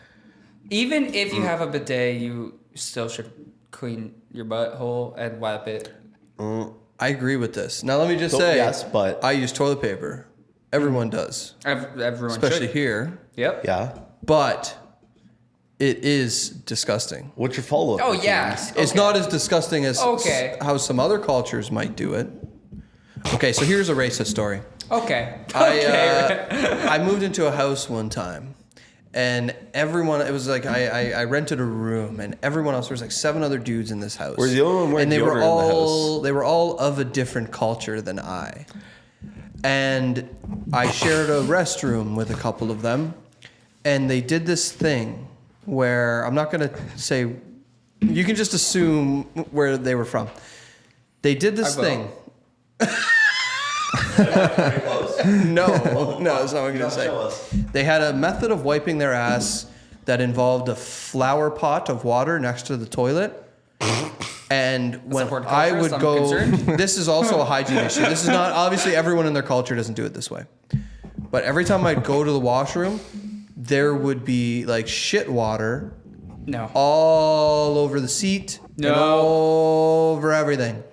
Even if you have a bidet, you still should clean your butthole and wipe it. I agree with this. Now, let me just So, say, yes, but- I use toilet paper. Everyone does, Everyone especially should. here. Yep. Yeah. But it is disgusting. What's your follow-up? Oh, routine? yeah. It's Okay. not as disgusting as Okay. how some other cultures might do it. Okay, so here's a racist story. Okay. Okay. I moved into a house one time, and everyone, it was like I rented a room, and everyone else, there was like 7 other dudes in this house. We're the only one wearing and they were deodorant in the all house. they were all of a different culture than I. And I shared a restroom with a couple of them, and they did this thing where I'm not gonna say, you can just assume where they were from. They did this I will. thing. No, that's not what I'm gonna say. They had a method of wiping their ass that involved a flower pot of water next to the toilet. And when horticulturist, I would I'm go, concerned. this is also a hygiene issue. This is not, obviously everyone in their culture doesn't do it this way. But every time I'd go to the washroom, there would be like shit water No. all over the seat and No. all over everything.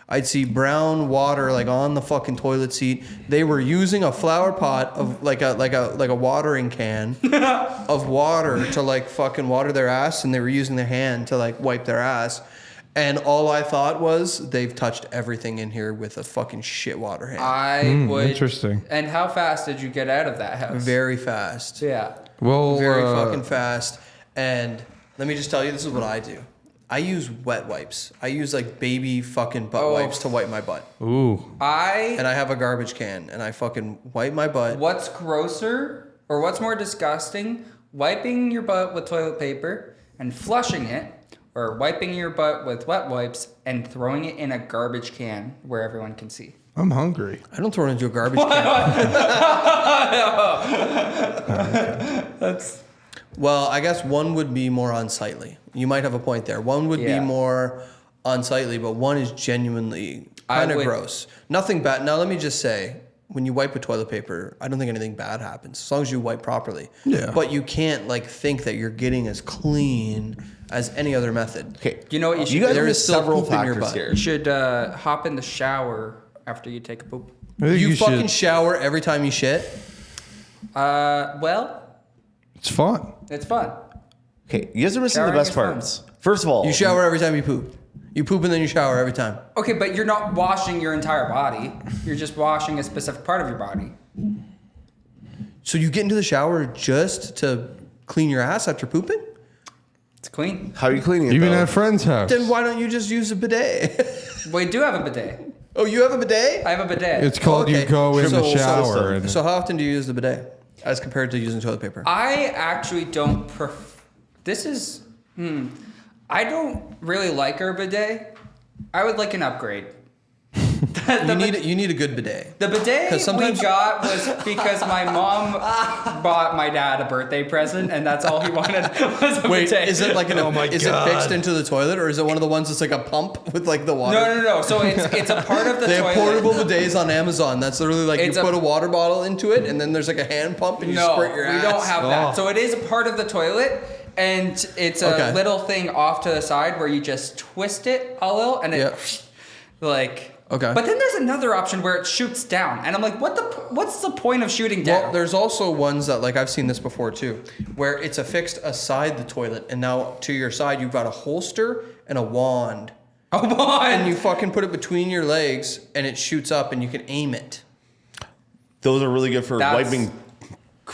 I'd see brown water like on the fucking toilet seat. They were using a flower pot of like a watering can of water to like fucking water their ass, and they were using their hand to like wipe their ass. And all I thought was they've touched everything in here with a fucking shit water hand. I would. interesting. And how fast did you get out of that house? Very fast. Yeah. Well, Very fucking fast. And let me just tell you, this is what I do. I use wet wipes. I use like baby fucking butt wipes to wipe my butt. Ooh. And I have a garbage can and I fucking wipe my butt. What's grosser or what's more disgusting? Wiping your butt with toilet paper and flushing it, or wiping your butt with wet wipes and throwing it in a garbage can where everyone can see. I'm hungry. I don't throw it into a garbage can. That's Well, I guess one would be more unsightly. You might have a point there. One would be more unsightly, but one is genuinely kind of gross. Nothing bad. Now, let me just say, when you wipe with toilet paper, I don't think anything bad happens as long as you wipe properly. Yeah. But you can't like think that you're getting as clean as any other method. Okay. You know what you should You guys There missed is still several poop in your factors butt. here. You should hop in the shower after you take a poop. I think You fucking should. shower every time you shit. Well, It's fun. it's fun. Okay, you guys are missing the Showering best is fun. parts. First of all, You shower every time you poop. You poop and then you shower every time. Okay, but you're not washing your entire body. You're just washing a specific part of your body. So you get into the shower just to clean your ass after pooping? It's clean. how are you cleaning it? Even though? at a friend's house. Then why don't you just use a bidet? We do have a bidet. Oh, you have a bidet? I have a bidet. It's called Okay. you go in the So- shower. And, So how often do you use the bidet as compared to using toilet paper? I actually don't This is. I don't really like our bidet. I would like an upgrade. You need a good bidet. The bidet 'Cause we sometimes- got was because my mom bought my dad a birthday present, and that's all he wanted was a Wait, bidet. is it like is God. it fixed into the toilet, or is it one of the ones that's like a pump with like the water? No. So it's a part of the They toilet. have portable bidets on Amazon. That's literally like It's you a- put a water bottle into it, and then there's like a hand pump, and you No, squirt your we ass. don't have that. Oh. So it is a part of the toilet, and it's a Okay. little thing off to the side where you just twist it a little, and it like. Okay. But then there's another option where it shoots down, and I'm like, what's the point of shooting down? Well, there's also ones that like I've seen this before too, where it's affixed aside the toilet, and now to your side you've got a holster and a wand, Come on. and you fucking put it between your legs, and it shoots up, and you can aim it. Those are really good for That's wiping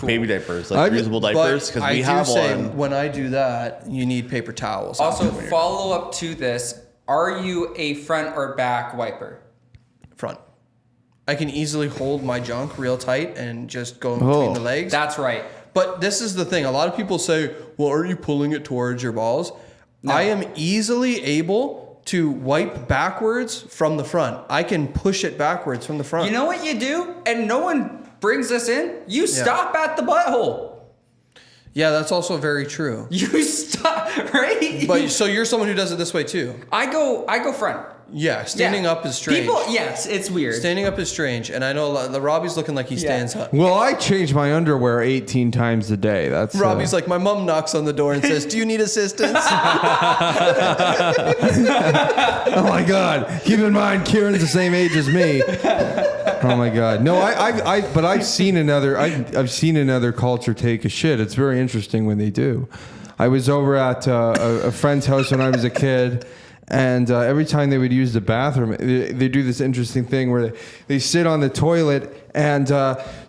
baby diapers, like reusable But diapers, because I we do have say one. when I do that, you need paper towels. Also, after when you're follow up to this: are you a front or back wiper? front. I can easily hold my junk real tight and just go in between the legs. That's right. But this is the thing. A lot of people say, well, are you pulling it towards your balls? No. I am easily able to wipe backwards from the front. I can push it backwards from the front. You know what you do, and no one brings this in. You stop at the butthole. Yeah, that's also very true. You stop, right? But so you're someone who does it this way too. I go front. Yeah, standing Yeah. up is strange. People, yes, it's weird. Standing up is strange, and I know the Robbie's looking like he stands up. well, I change my underwear 18 times a day. That's Robbie's like, my mom knocks on the door and says, "Do you need assistance?" oh my God. Keep in mind, Kieran's the same age as me. Oh my God. No, but I've seen I've seen another culture take a shit. It's very interesting when they do. I was over at a friend's house when I was a kid. And every time they would use the bathroom, they do this interesting thing where they sit on the toilet, and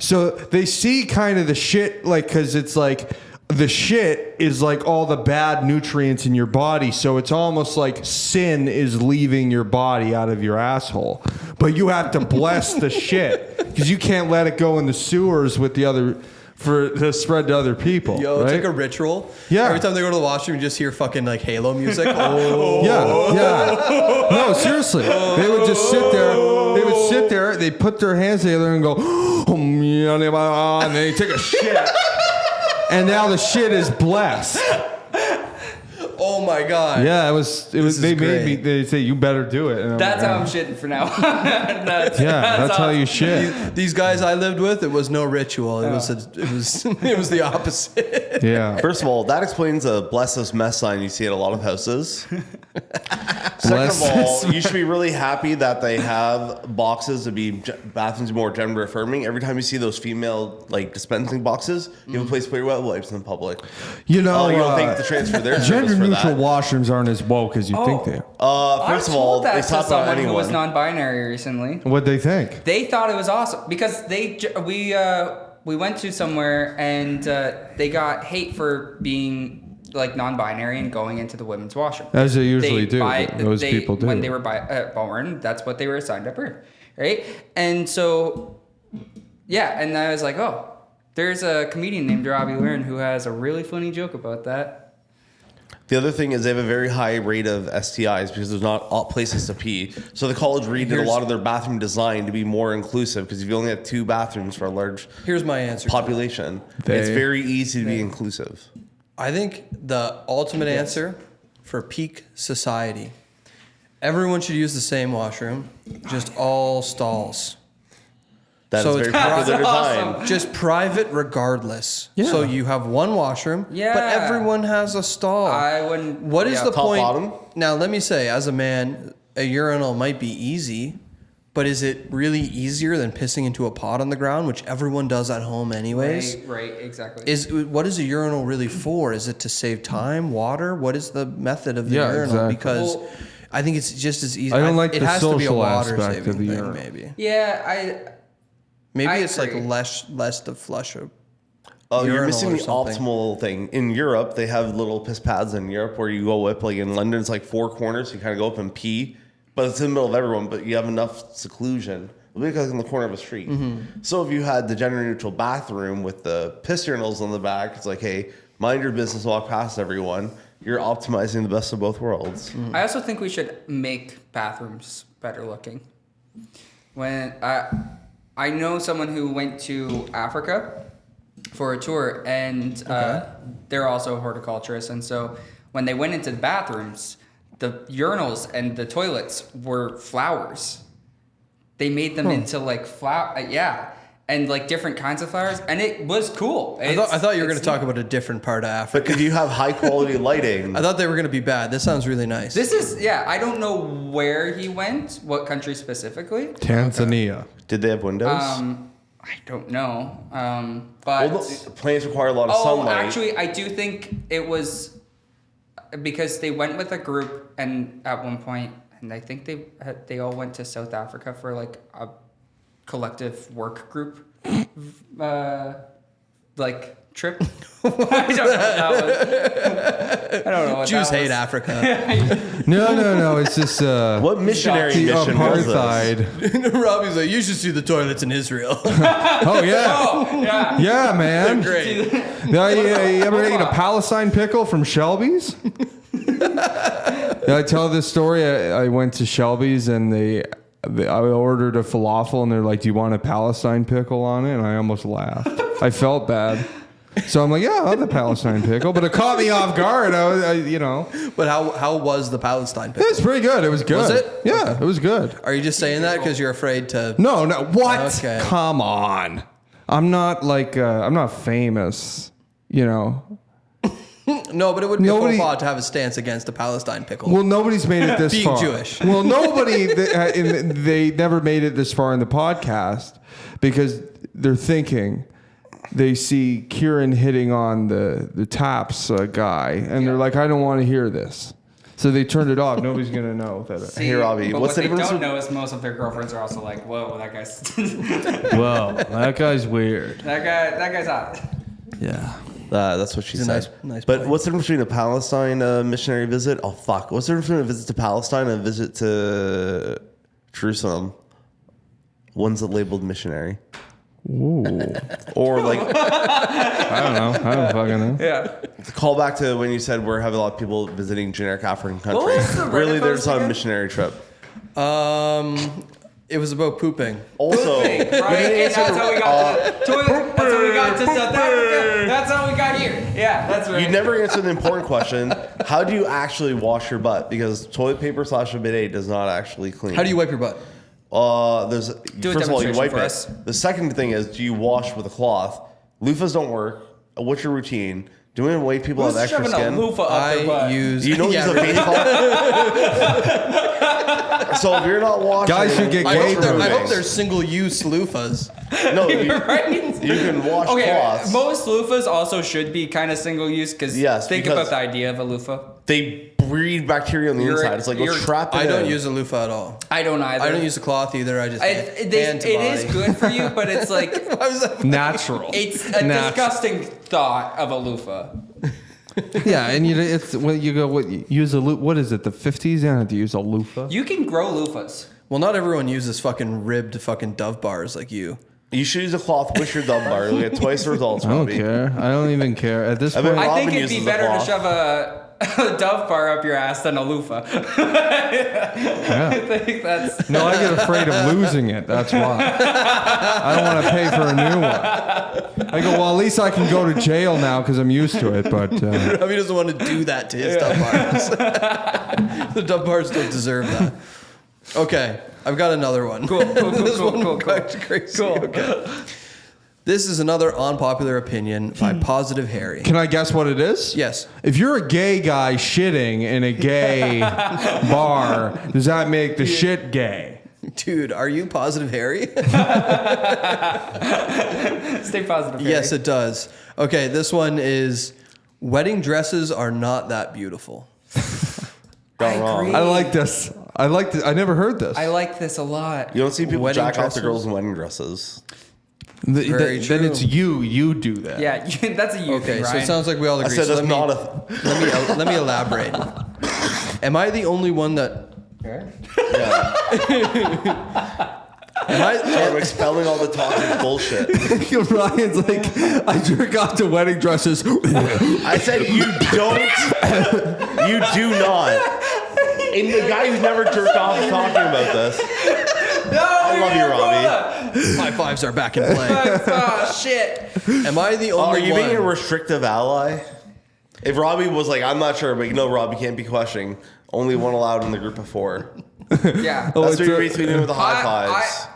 so they see kind of the shit, like, because it's like the shit is like all the bad nutrients in your body, so it's almost like sin is leaving your body out of your asshole. But you have to bless the shit because you can't let it go in the sewers with the other. To spread to other people. Yo, it's right? like a ritual. Yeah. Every time they go to the washroom, you just hear fucking like Halo music. Oh. Yeah. No, seriously. They would just sit there. They would sit there. They put their hands together and go, and they take a shit. And now the shit is blessed. Oh my god. Yeah, it was. is They made me. great. They say you better do it. And I'm That's like, how "Oh." I'm shitting for now. That's how you awesome. shit. These guys I lived with, it was no ritual. It was it was the opposite. Yeah. First of all, that explains a bless us mess sign you see at a lot of houses. Second of all, you should be really happy that they have boxes to be bathrooms more gender affirming. Every time you see those female like dispensing boxes, you have a place to put your wet wipes in public. You know, Oh, you don't think to transfer their gender service for neutral that? washrooms aren't as woke as you think they are. First I of all, told that they to talk about someone who was anyone. non-binary recently. What'd they think? They thought it was awesome because we went to somewhere and they got hate for being like non-binary and going into the women's washroom. As they usually do. Those they, people do. When they were born, that's what they were assigned at birth, right? And so, yeah, and I was like, oh, there's a comedian named Robby who has a really funny joke about that. The other thing is they have a very high rate of STIs because there's not all places to pee. So the college redid a lot of their bathroom design to be more inclusive because if you only have 2 bathrooms for a large Here's my answer. population, it's very easy to be inclusive. I think the ultimate answer for peak society, everyone should use the same washroom, just all stalls. That So is very it's popular design. awesome. Just private regardless. Yeah. So you have one washroom, Yeah. but everyone has a stall. I wouldn't. What is yeah. the Top, point? bottom? Now, let me say, as a man, a urinal might be easy, but is it really easier than pissing into a pot on the ground, which everyone does at home anyways? Right, exactly. What is a urinal really for? Is it to save time, water? What is the method of the Yeah, urinal? exactly. Because Well, I think it's just as easy. I don't like it the has to be a social water aspect saving of the thing, urinal. maybe. yeah, Maybe I it's agree. like less to flush a Oh, you're urinal missing or the something. optimal thing. In Europe, they have little piss pads in Europe where you go up. Like in London, it's like 4 corners. So you kind of go up and pee, but it's in the middle of everyone. But you have enough seclusion. It'll be like in the corner of a street. So if you had the gender neutral bathroom with the piss urinals on the back, it's like, hey, mind your business, walk past everyone. You're optimizing the best of both worlds. I also think we should make bathrooms better looking. When I know someone who went to Africa for a tour, and they're also horticulturists, and so when they went into the bathrooms, the urinals and the toilets were flowers. They made them into like and like different kinds of flowers, and it was cool. I thought you were going to talk about a different part of Africa. But if you have high quality lighting, I thought they were going to be bad. This sounds really nice. This is I don't know where he went, what country specifically. Tanzania. did they have windows? I don't know, but. Well, the plants require a lot of Oh, sunlight. actually, I do think it was because they went with a group, and at one point, and I think they all went to South Africa for like a collective work group, like trip. I don't know what that was. I don't know what Jews that hate was. Africa. No. It's just What missionary the mission was this? apartheid. Robbie's like, you should see the toilets in Israel. Oh yeah. Oh, yeah. Yeah, man. Great. Now, you ever eat a Palestine pickle from Shelby's? I tell this story. I went to Shelby's and I ordered a falafel and they're like, "Do you want a Palestine pickle on it?" And I almost laughed. I felt bad. So I'm like, "Yeah, I'll have the Palestine pickle," but it caught me off guard. But how was the Palestine It pickle? was pretty good. It was good. Was it? Yeah, it was good. Are you just saying that because you're afraid to? No. What? Okay. Come on. I'm not I'm not famous. No, but it would be Nobody- a faux pas to have a stance against a Palestine pickle. Well, nobody's made it this Being far. Jewish. Well, nobody. They never made it this far in the podcast because they're thinking they see Kieran hitting on the Taps guy, and they're like, "I don't want to hear this." So they turned it off. Nobody's gonna know that. Hey, Robbie, But what's what the they difference? don't know is most of their girlfriends are also like, "Whoa, that guy's Well, that guy's weird. that guy's hot." Yeah. That's what she It's a said. nice but point. what's the difference between a Palestine missionary visit? Oh, fuck. What's the difference between a visit to Palestine and a visit to Jerusalem? One's labeled missionary. Ooh. Or like, I don't know. I don't fucking know. Yeah. to call back to when you said we're having a lot of people visiting generic African countries. was the Reddit Really, they're post just on a again? missionary trip. It was about pooping. Also, Right? And that's how we got to toilet. That's how we got to South Africa. That's how we got here. Yeah, that's right. you never answered the important question. How do you actually wash your butt? Because toilet paper / a bidet does not actually clean. How do you wipe your butt? There's a first of all, you demonstration wipe for it. us. The second thing is, do you wash with a cloth? Loofahs don't work. What's your routine? Doing white people Who's have extra shoving skin? a loofah up their I butt? use. You don't use a face cloth. So if you're not washing, Guys should get I gay hope, I hope grooming. they're single-use loofahs. No, you Right? can wash Okay, cloths. most loofahs also should be kind of single use because Yes, think because- about the idea of a loofah. They breed bacteria on the You're- inside. It's like, let's you're- trap it I don't in. use a loofah at all. I don't either. I don't use a cloth either. I just It hand to is body. good for you, but it's like Why was that? Natural. it's a disgusting thought of a loofah. Yeah, and it's when you go use a loofah. What is it? The 50s? You don't have to use a loofah. You can grow loofahs. Well, not everyone uses fucking ribbed fucking Dove bars like you. You should use a cloth with your Dove bar. You'll get twice the results, I don't Robbie. care. I don't even care at this I point. bet- I think Robin it'd be uses a better to cloth. shove a Dove bar up your ass than a loofah. I think that's. No, I get afraid of losing it. That's why. I don't want to pay for a new one. I go, well, at least I can go to jail now because I'm used to it. But Robbie doesn't want to do that to his Dove bars. The Dove bars don't deserve that. Okay, I've got another one. Cool, cool, cool, This cool, one cool, was cool. quite crazy. Cool. Okay. This is another unpopular opinion by Positive Harry. can I guess what it is? Yes. If you're a gay guy shitting in a gay bar, does that make the shit gay? Dude, are you Positive Harry? Stay positive. Yes, Harry. it does. Okay, this one is wedding dresses are not that beautiful. Gone wrong. agree. I like this. I like this. I never heard this. I like this a lot. You don't see people Wedding jack off the dresses? girls in wedding dresses. Very Then it's true. you do that. Yeah, that's a you Okay, thing, so Ryan. it sounds like we all I agree. said So that's let me- not a. let me elaborate. Am I the only one that? Yeah. Am I? So I'm expelling all the toxic bullshit. Ryan's like, I jerk off to wedding dresses. I said you don't. You do not. And the guy who's never jerked off is talking about this. No, I love you, Robbie. My fives are back in play. Oh shit! Am I the Are only you one? being a restrictive ally? If Robbie was like, I'm not sure, but you know, Robbie can't be questioning. Only one allowed in the group of 4. Yeah. Oh, That's it's what you're a- basically doing with the high I- fives.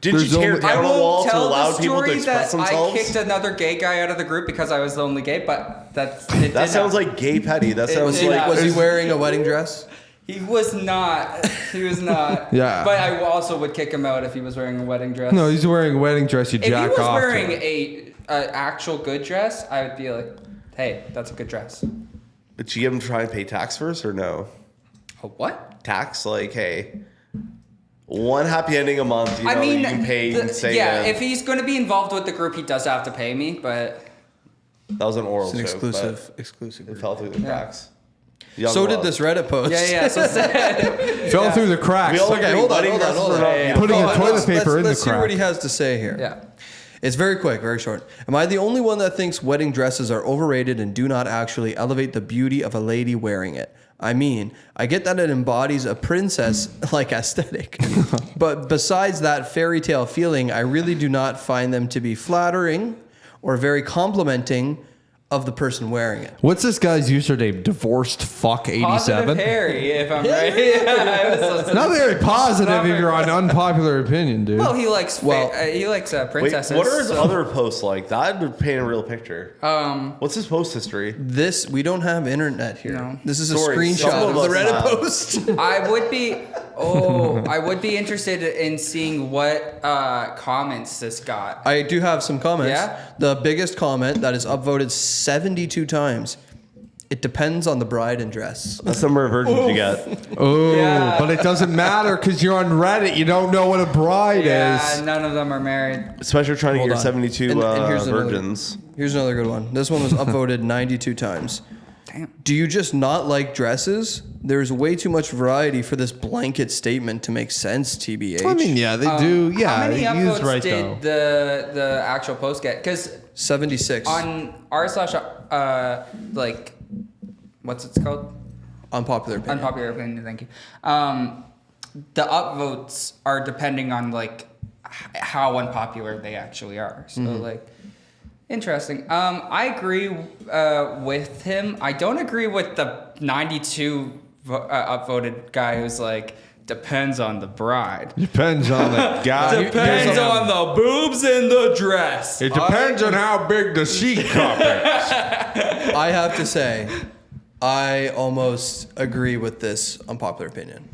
Didn't There's you tear only- down a wall to allow the people to story express that themselves? I kicked another gay guy out of the group because I was the only gay, but That sounds like gay petty. That sounds Was he, like was he wearing a wedding dress? He was not. He was not. Yeah. But I also would kick him out if he was wearing a wedding dress. No, he's wearing a wedding dress. You If he jack was off. to wearing it. a actual good dress, I would be like, hey, that's a good dress. Did you get him to try and pay tax first or no? A what? Tax, like, hey, one happy ending a month, you know, you can pay and say yeah, if he's going to be involved with the group, he does have to pay me, but that was an oral It's an joke, exclusive. but Exclusive. it fell through the cracks. Young So did love. this Reddit post. yeah. So Fell through the cracks. We all Okay, agree hold on, wedding hold on, dresses hold are on. not Yeah, yeah. beautiful. Putting a toilet let's- paper in the let's see what crack. he has to say here. yeah. It's very quick, very short. Am I the only one that thinks wedding dresses are overrated and do not actually elevate the beauty of a lady wearing it? I mean, I get that it embodies a princess-like aesthetic. But besides that fairy tale feeling, I really do not find them to be flattering or very complimenting of the person wearing it. What's this guy's username? Divorced fuck Positive 87. Harry, if I'm right. Yeah, so- Not very positive Not if very you're on unpopular opinion, dude. well, he likes Well- Wait, princesses. what are his other posts like? That would paint a real picture. What's his post history? This, we don't have internet here. No. This is a Sorry, screenshot some of of the us Reddit have. post. I would be interested in seeing what comments this got. I do have some comments. Yeah? The biggest comment that is upvoted 72 times. It depends on the bride and dress. That's the number of virgins you get. oh, Yeah. but it doesn't matter because you're on Reddit. You don't know what a bride Yeah, is. none of them are married. Especially trying to Hold get on. 72 And here's another- virgins. Here's another good one. This one was upvoted 92 times. Damn. Do you just not like dresses? There's way too much variety for this blanket statement to make sense, TBH. I mean, yeah, they do. Yeah, How many he is upvotes right did though. the actual post get? Because 76 on r slash like what's it called? unpopular opinion. Unpopular opinion. Thank you. the upvotes are depending on like how unpopular they actually are. So like, interesting. I agree with him. I don't agree with the 92 upvoted guy who's like, depends on the bride. Depends on the guy. Depends on the boobs in the dress. It depends on how big the seat cup is. I have to say, I almost agree with this unpopular opinion.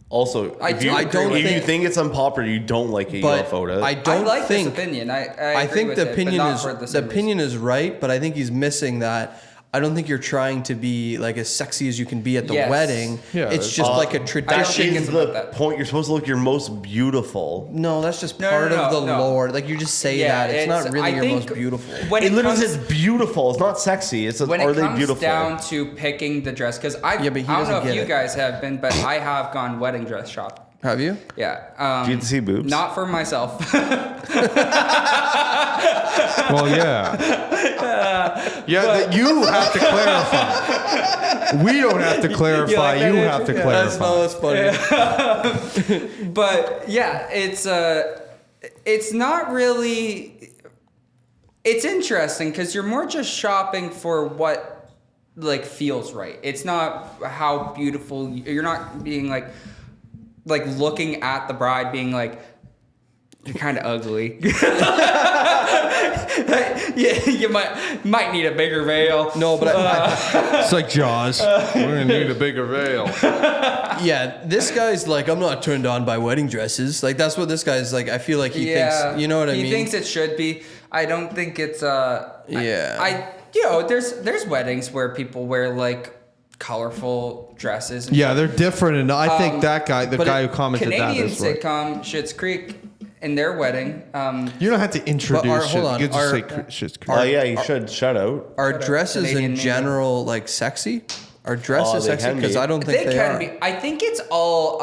Also, if you think it's unpopular, you don't like it, you But vote it. I don't like think this opinion. I agree think with the it, but opinion not is for the the same opinion is right, but I think he's missing that. I don't think you're trying to be like as sexy as you can be at the Yes. wedding. Yeah, it's just like a that tradition. is the point. You're supposed to look your most beautiful. No, that's just No, part no, of the no. lore. Like you just say Yeah, that. It's not I really your think most beautiful. When It literally comes- says beautiful. It's not sexy. It says, when are it they comes beautiful? down to picking the dress, because I Yeah, but he don't know doesn't if get you it. guys have been, but I have gone wedding dress shopping. Have you? Yeah. Do you get to see boobs? Not for myself. Well, yeah. You have to clarify. We don't have to clarify. that You answer? have to That's clarify. funny. But yeah, it's not really. It's interesting because you're more just shopping for what like feels right. It's not how beautiful you're not being like looking at the bride being like, you're kind of ugly. Yeah, you might need a bigger veil. No, but It's like Jaws. We're gonna need a bigger veil. yeah, this guy's like, I'm not turned on by wedding dresses. Like that's what this guy's like. I feel like he thinks. You know what I mean? He thinks it should be. I don't think it's. Yeah. There's weddings where people wear like colorful dresses. And Yeah, they're different, and I think that guy, the but guy who commented Canadian that is right. sitcom Schitt's Creek, in their wedding. You don't have to introduce hold on, it. You just say Schitt's Creek. Oh yeah, you should shut out. Are Shut up, dresses Canadian in name. general like sexy? Are dresses they sexy? can Because be. I don't think they can are. be. I think it's all.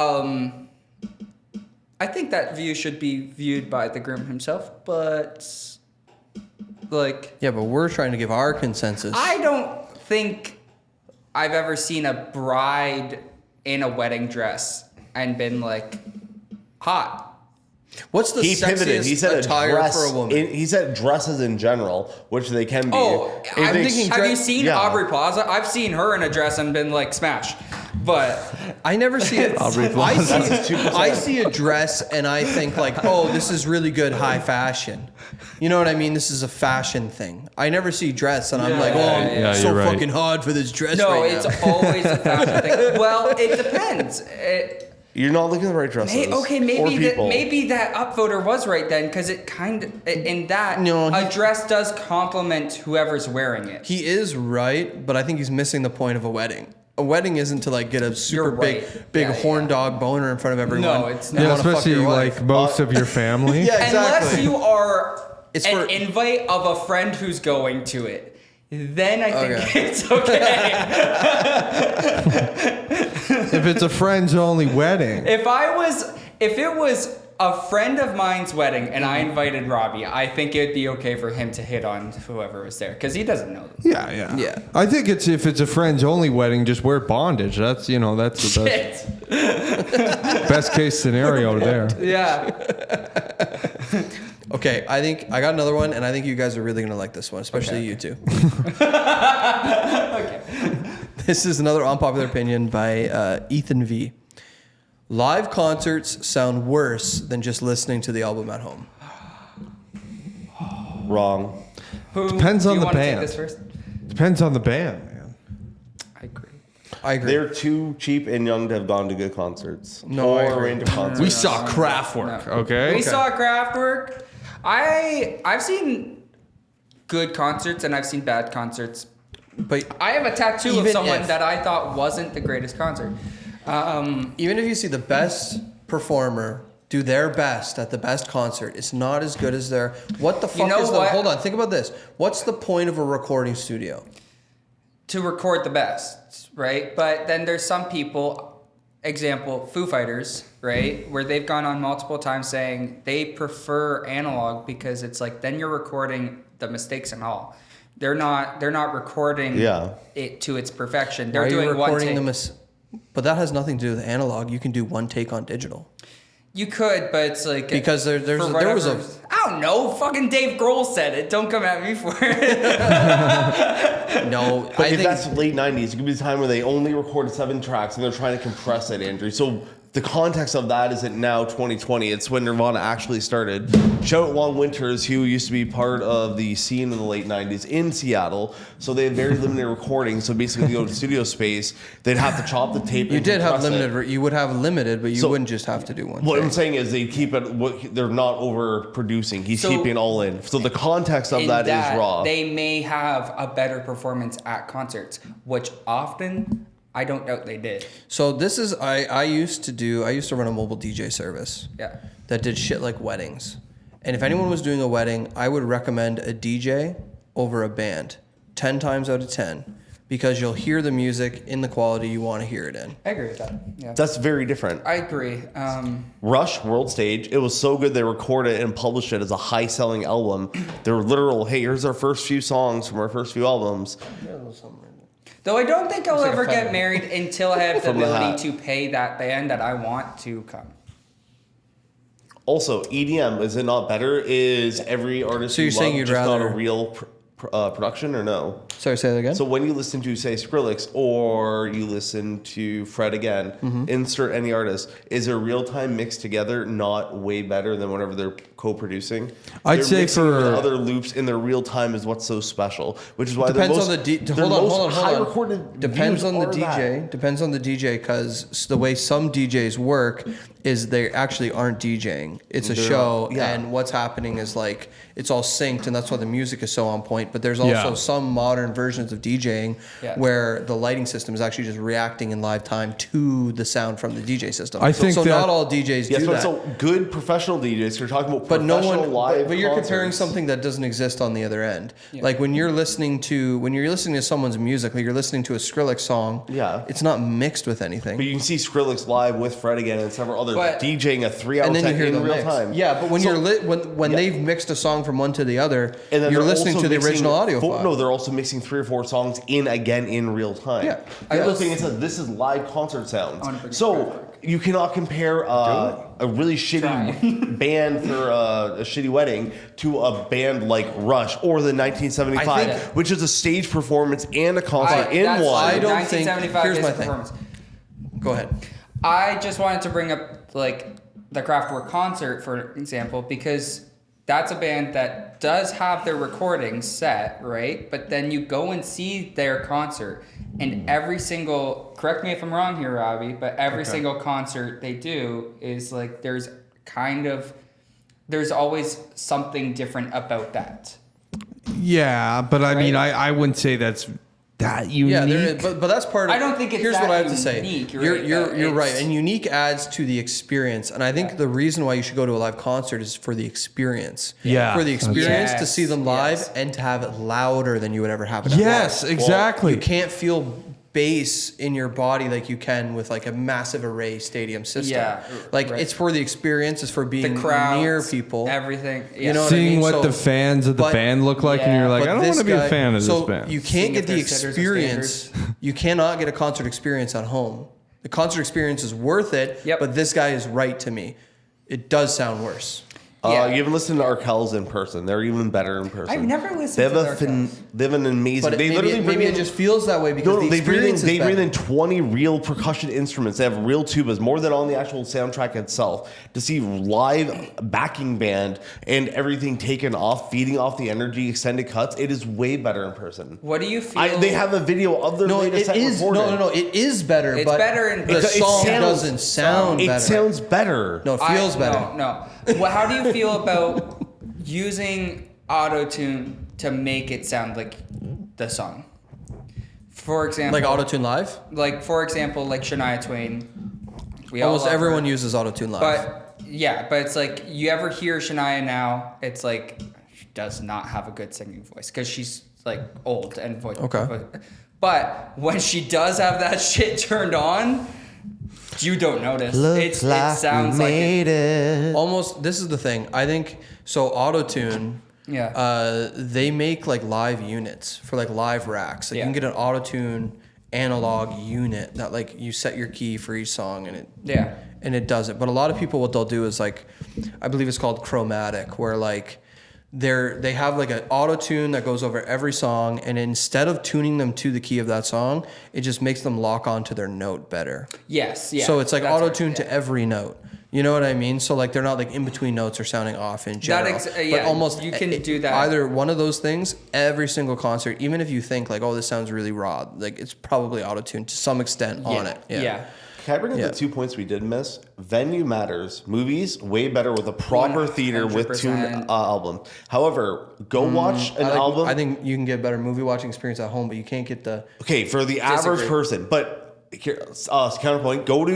I think that view should be viewed by the groom himself, but like. Yeah, but we're trying to give our consensus. I don't think I've ever seen a bride in a wedding dress and been like hot. What's the He pivoted. He sexiest said a attire dress. for a woman? He said dresses in general, which they can be. Oh, If I'm they- thinking have you seen yeah. Aubrey Plaza? I've seen her in a dress and been like smash. But I never see it. Aubrey Plaza. I see a dress and I think like, oh, this is really good high fashion. You know what I mean? This is a fashion thing. I never see dress and I'm like, oh, I'm yeah, so you're right. fucking hard for this dress no, right it's now. always a fashion thing. Well, it depends. You're not looking at the right dresses. or Maybe people. that upvoter was right then, because it kind of in that No, a dress does complement whoever's wearing it. He is right, but I think he's missing the point of a wedding. A wedding isn't to like get a super You're right. big Yeah, horn yeah. dog boner in front of everyone. No, it's You not. Yeah, wanna fuck especially your wife. like most of your family. Yeah, exactly. Unless you are It's an for- invite of a friend who's going to it. Then I think Okay. it's okay. If it's a friends only wedding, If it was a friend of mine's wedding and I invited Robby, I think it'd be okay for him to hit on whoever was there because he doesn't know them. yeah. I think if it's a friends only wedding, just wear bondage. That's that's the best, Shit. best case scenario there. Yeah. Okay, I think I got another one, and I think you guys are really gonna like this one, especially you two. Okay. This is another unpopular opinion by Ethan V. Live concerts sound worse than just listening to the album at home. Wrong. Depends Do on you the wanna band. Take this first? Depends on the band, man. I agree. I agree. They're too cheap and young to have gone to good concerts. No, I or agree. into concerts. We saw Kraftwerk, No. okay? We saw Kraftwerk. I've seen good concerts and I've seen bad concerts. But I have a tattoo of Even someone if- that I thought wasn't the greatest concert. even if you see the best performer do their best at the best concert, it's not as good as their. What the fuck know is the? what? Hold on, think about this. What's the point of a recording studio? To record the best, right? But then there's some people, example, Foo Fighters, right? Where they've gone on multiple times saying they prefer analog because it's like then you're recording the mistakes and all. They're not recording Yeah. it to its perfection. They're Why are doing you one recording take. the But that has nothing to do with analog. You can do one take on digital. You could, but it's like Because there was a. I don't know. Fucking Dave Grohl said it. Don't come at me for it. No, But I if think that's late 90s, it could be the time where they only recorded 7 tracks and they're trying to compress it, Andrew. So the context of that isn't now 2020. It's when Nirvana actually started. Shout out Long Winters, who used to be part of the scene in the late 90s in Seattle. So they had very limited recording. So basically, to go to studio space, they'd have to chop the tape. you and did have compress it. limited. You would have limited, but you So, wouldn't just have to do one. What take. I'm saying is they keep it. They're not overproducing. He's So- keeping it all in. So the context of In that is raw. They may have a better performance at concerts, which often I don't doubt they did. So this is I used to run a mobile DJ service. Yeah. That did shit like weddings. And if anyone was doing a wedding, I would recommend a DJ over a band 10 times out of 10 because you'll hear the music in the quality you want to hear it in. I agree with that. Yeah. That's very different. I agree. Rush World Stage, it was so good they recorded it and published it as a high-selling album. They were literal, hey, here's our first few songs from our first few albums. Though I don't think I'll like a ever get feather. married until I have the From the hat. ability to pay that band that I want to come. Also, EDM, is it not better? Is every artist So you're you saying love you'd just not a rather- real production or no? Sorry, say that again? So when you listen to, say, Skrillex or you listen to Fred again, insert any artist, is their real-time mixed together not way better than whenever they're co-producing? I'd They're say mixing for- with other loops in their real time is what's so special, which is why Depends they're most, on the their hold on, most hold on, hold high on. recorded Depends views on the are DJ. that. Depends on the DJ because the way some DJs work is they actually aren't DJing. It's a They're show, not- yeah. and what's happening is like it's all synced, and that's why the music is so on point. But there's also Yeah. some modern versions of DJing Yeah. where the lighting system is actually just reacting in live time to the sound from the DJ system. I think so. that- Not all DJs Yes, do but that. so good professional DJs. You're talking about But no professional one. live. But you're comparing concerts. something that doesn't exist on the other end. Like when you're listening to someone's music, like you're listening to a Skrillex song. Yeah. It's not mixed with anything. But you can see Skrillex live with Fred again and several others But- DJing a 3-hour And then you set hear in the real mix. time. Yeah, but when So- when Yeah. they've mixed a song from one to the other, And then you're they're listening also to the mixing original audio four, file. No, they're also mixing 3 or 4 songs in again in real time. Yeah. The I other was- thing is that this is live concert sounds. wanna bring it So back. you cannot compare a really shitty band for a shitty wedding to a band like Rush or the 1975, I think- which is a stage performance and a concert in that's one. I don't think- 1975 here's is my a thing. performance. Go ahead. I just wanted to bring up like the Kraftwerk concert, for example, because that's a band that does have their recordings set, right? But then you go and see their concert, and every single, correct me if I'm wrong here, Robbie, but every single concert they do is like there's always something different about that. Yeah, but I mean, Right? I wouldn't say that's that unique. Yeah, there is, but that's part of. I don't think it's Here's that what I have to say. unique, You're right? you're right, It's- and unique adds to the experience. And I think the reason why you should go to a live concert is for the experience. Yeah. For the experience to Yes, see them live yes. and to have it louder than you would ever have it. at Yes, home. exactly. You can't feel bass in your body like you can with like a massive array stadium system. Yeah, Like right. it's for the experience. It's for The being crowd, near people. everything. You know what I Seeing mean? what So- the fans of the but- band look like, and yeah, you're like, But I don't this want to be a guy- fan of so this band. you can't Seeing get if the they're sitters or experience. You cannot get a concert experience at home. The concert experience is worth it, Yep. but this guy is right to me. It does sound worse. Yeah. You haven't listened to Arkells in person. They're even better in person. I've never listened They have to a Arkells. they have an amazing. But They literally bring maybe in, it just feels that way because No, the they bring in experience they is bring better. in 20 real percussion instruments. They have real tubas, more than on the actual soundtrack itself. To see live backing band and everything taken off, feeding off the energy, extended cuts, it is way better in person. What do you feel? They have a video of their No, latest it set is recorded. no. It is better. It's but better in- the It song sounds- doesn't sound It better. sounds better. No, it feels better. No. Well, how do you feel about using auto-tune to make it sound like the song? For example, Like Autotune Live. like for example, like Shania Twain. We all Almost love everyone her. uses Autotune Live. But yeah, but it's like you ever hear Shania now, it's like she does not have a good singing voice because she's like old and voice. Okay. But when she does have that shit turned on, you don't notice. It sounds like it. it. Almost. This is the thing. I think so. Autotune. Yeah. They make like live units for like live racks. Like you Yeah. can get an Autotune analog unit that like you set your key for each song and Yeah. it does it. But a lot of people, what they'll do is like, I believe it's called chromatic, where like they have like an auto tune that goes over every song, and instead of tuning them to the key of that song, it just makes them lock onto their note better. Yes. Yeah. So it's like That's auto right, tune to every note. You know what I mean? So like they're not like in between notes or sounding off in general. Yeah, but almost you can do that. Either one of those things, every single concert, even if you think like, oh, this sounds really raw, like it's probably auto tuned to some extent on it. Yeah. Can I bring up Yeah. the 2 points we did miss? Venue matters. Movies, way better with a proper theater with 100%. tuned album. However, go watch an album. I think you can get a better movie watching experience at home, but you can't get the. Okay, for the average Disagree. person. But here, counterpoint, go to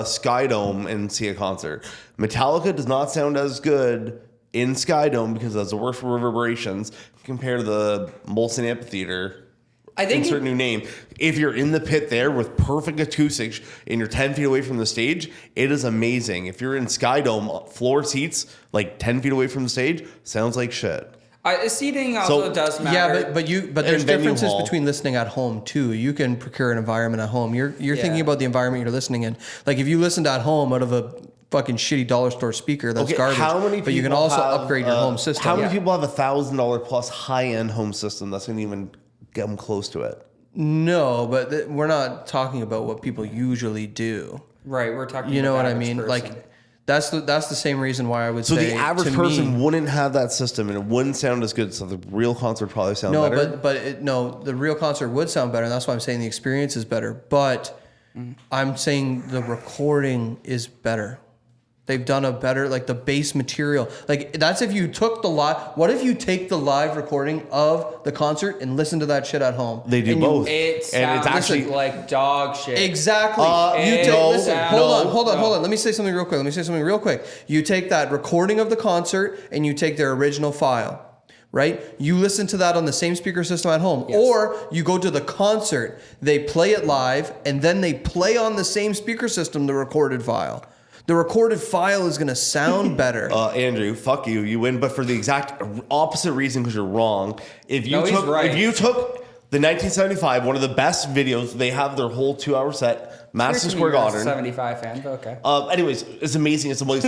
Skydome and see a concert. Metallica does not sound as good in Skydome because it has the worst reverberations compared to the Molson Amphitheater. I think insert new name. If you're in the pit there with perfect acoustics and you're 10 feet away from the stage, it is amazing. If you're in Skydome, floor seats like 10 feet away from the stage, sounds like shit. Seating also does matter. Yeah, but there's venue differences hall. between listening at home too. You can procure an environment at home. You're thinking about the environment you're listening in. Like if you listened at home out of a fucking shitty dollar store speaker, that's garbage. How many but you can people also have, upgrade your home system. How many people have $1,000 plus high-end home system that's going to even get them close to it? No, but we're not talking about what people usually do. Right, we're talking. You know about what I average mean? person. Like that's the same reason why I would So say the average to person me, wouldn't have that system and it wouldn't sound as good. So the real concert would probably sound no, better. but the real concert would sound better, and that's why I'm saying the experience is better. But I'm saying the recording is better. They've done a better, like the base material. Like that's if you took the live. What if you take the live recording of the concert and listen to that shit at home? They do And you- both. It sounds actually- like dog shit. Exactly. no, Hold on. Let me say something real quick. You take that recording of the concert and you take their original file, right? You listen to that on the same speaker system at home. Yes. Or you go to the concert, they play it live, and then they play on the same speaker system the recorded file. The recorded file is going to sound better. Andrew, fuck you. You win, but for the exact opposite reason because you're wrong. If you No, he's right. if you took the 1975, one of the best videos, they have their whole 2-hour set, Madison Square Garden. 75 fan, but okay. Anyways, it's amazing. It's the most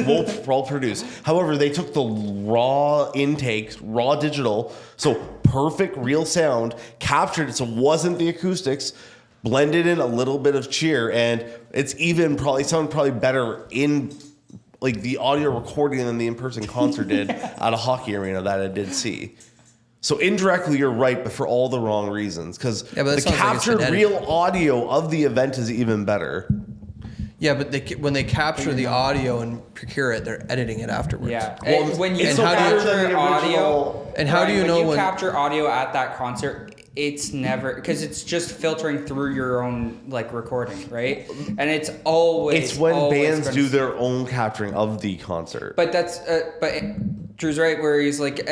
well produced. However, they took the raw intakes, raw digital, so perfect real sound, captured it so it wasn't the acoustics, blended in a little bit of cheer, and it's even probably better in like the audio recording than the in-person concert did at a hockey arena that I did see. So indirectly, you're right, but for all the wrong reasons. Because Yeah, but that the sounds like it's captured an real audio of the event is even better. Yeah, but when they capture the audio and procure it, they're editing it afterwards. Yeah. Well, And when you it's so capture better than the audio, original- And how do you know when you when- capture audio at that concert? It's never because it's just filtering through your own like recording, right? And it's always It's when always bands gonna- do their own capturing of the concert. But that's Drew's right where he's like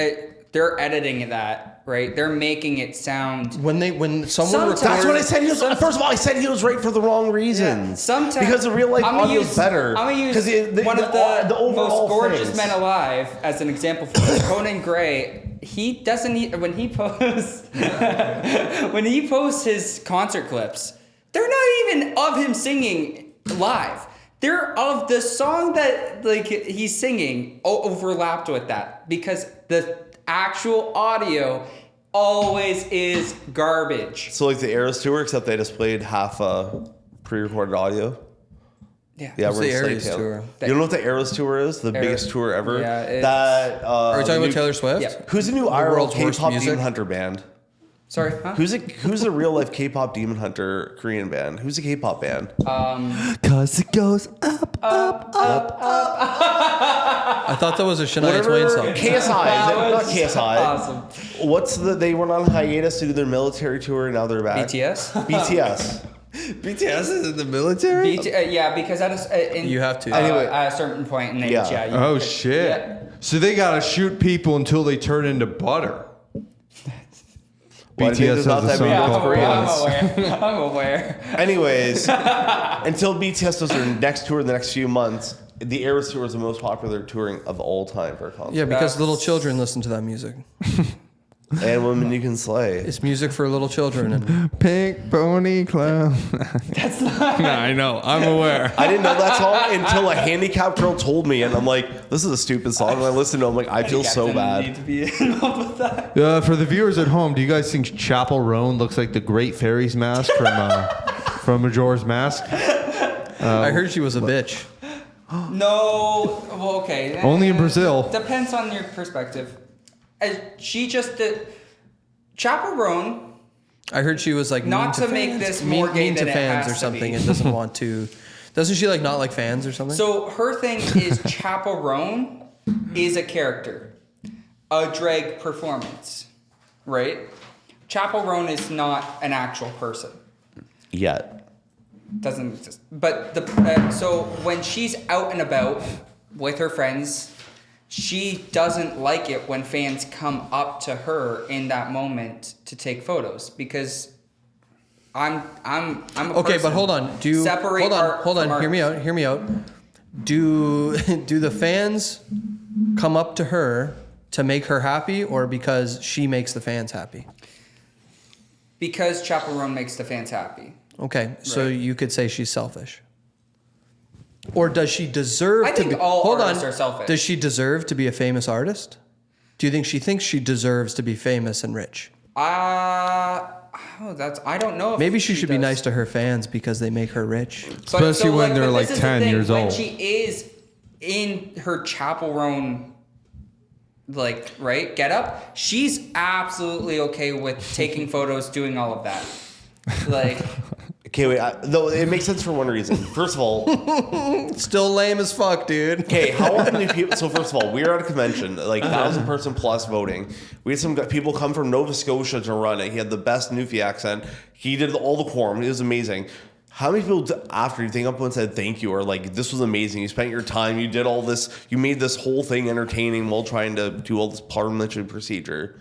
they're editing that, right? They're making it sound. When someone Sometimes- That's what I said. He was. Some- First of all, I said he was right for the wrong reasons. Sometimes because the real life I'm gonna audio is use- better. I'm gonna use 'Cause one of the overall most gorgeous things. men alive as an example for this. Conan Gray. He doesn't when he posts when he posts his concert clips. They're not even of him singing live. They're of the song that like he's singing overlapped with that because the actual audio always is garbage. So like the Eras tour, except they just played half pre-recorded audio. Yeah. Yeah, What's we're the in Eras Slate tour? You don't know what the Eras tour is? The biggest tour ever. Yeah, it's- that. Are we talking about new- Taylor Swift? Yeah. Who's the new IRL world's worst K-pop music? demon hunter band? Sorry, huh? Who's a real life K-pop demon hunter Korean band? Who's a K-pop band? Cause it goes up, up, up. I thought that was a Shania Twain song. KSI, is it? Not KSI. Awesome. What's they went on hiatus to do their military tour and now they're back. BTS. BTS. BTS is in the military? Yeah, because You have to. Anyway. at a certain point in age, Yeah. you Oh, could- shit. yeah. So they gotta shoot people until they turn into butter. Well, I think BTS there's has not a that song many called Koreans. I'm aware. Anyways, until BTS does their next tour in the next few months, the Eras tour is the most popular touring of all time for a concert. Yeah, because little That's- children listen to that music. And women you can slay. It's music for little children. And Pink pony clown. That's not. No, I know. I'm aware. I didn't know that song until a handicapped girl told me, and I'm like, "This is a stupid song." And I listened to it, I'm like, "I feel so bad." Need to be involved with that. For the viewers at home, do you guys think Chapel Roan looks like the Great Fairy's mask from Majora's Mask? I heard she was a bitch. No, well, okay. Only in Brazil. Depends on your perspective. She just did. Chaperone. I heard she was like Not mean to make fans. this more gay mean than to it fans has or to something, be. and doesn't want to. Doesn't she like not like fans or something? So her thing is Chaperone is a character, a drag performance, right? Chaperone is not an actual person. Yet. Doesn't exist. But so when she's out and about with her friends, she doesn't like it when fans come up to her in that moment to take photos because I'm a okay, person. but hold on. Separate art hold from on. Hear me out. Do the fans come up to her to make her happy, or because she makes the fans happy? Because Chaperone makes the fans happy. Okay, so Right. you could say she's selfish. Or does she deserve I to think be... all Hold artists on. are selfish. Does she deserve to be a famous artist? Do you think she thinks she deserves to be famous and rich? I don't know. If Maybe she should be does. nice to her fans because they make her rich. But- Especially when they're but like this is the 10 thing, years when old. she is in her Chaperone, like, right, get up, she's absolutely okay with taking photos, doing all of that. Like, Okay, wait. Though it makes sense for one reason. First of all, Still lame as fuck, dude. okay, how often do people? So first of all, we were at a convention, like 1,000-person plus voting. We had some people come from Nova Scotia to run it. He had the best Newfie accent. He did all the quorum. It was amazing. How many people after you think up and said thank you or like this was amazing? You spent your time. You did all this. You made this whole thing entertaining while trying to do all this parliamentary procedure.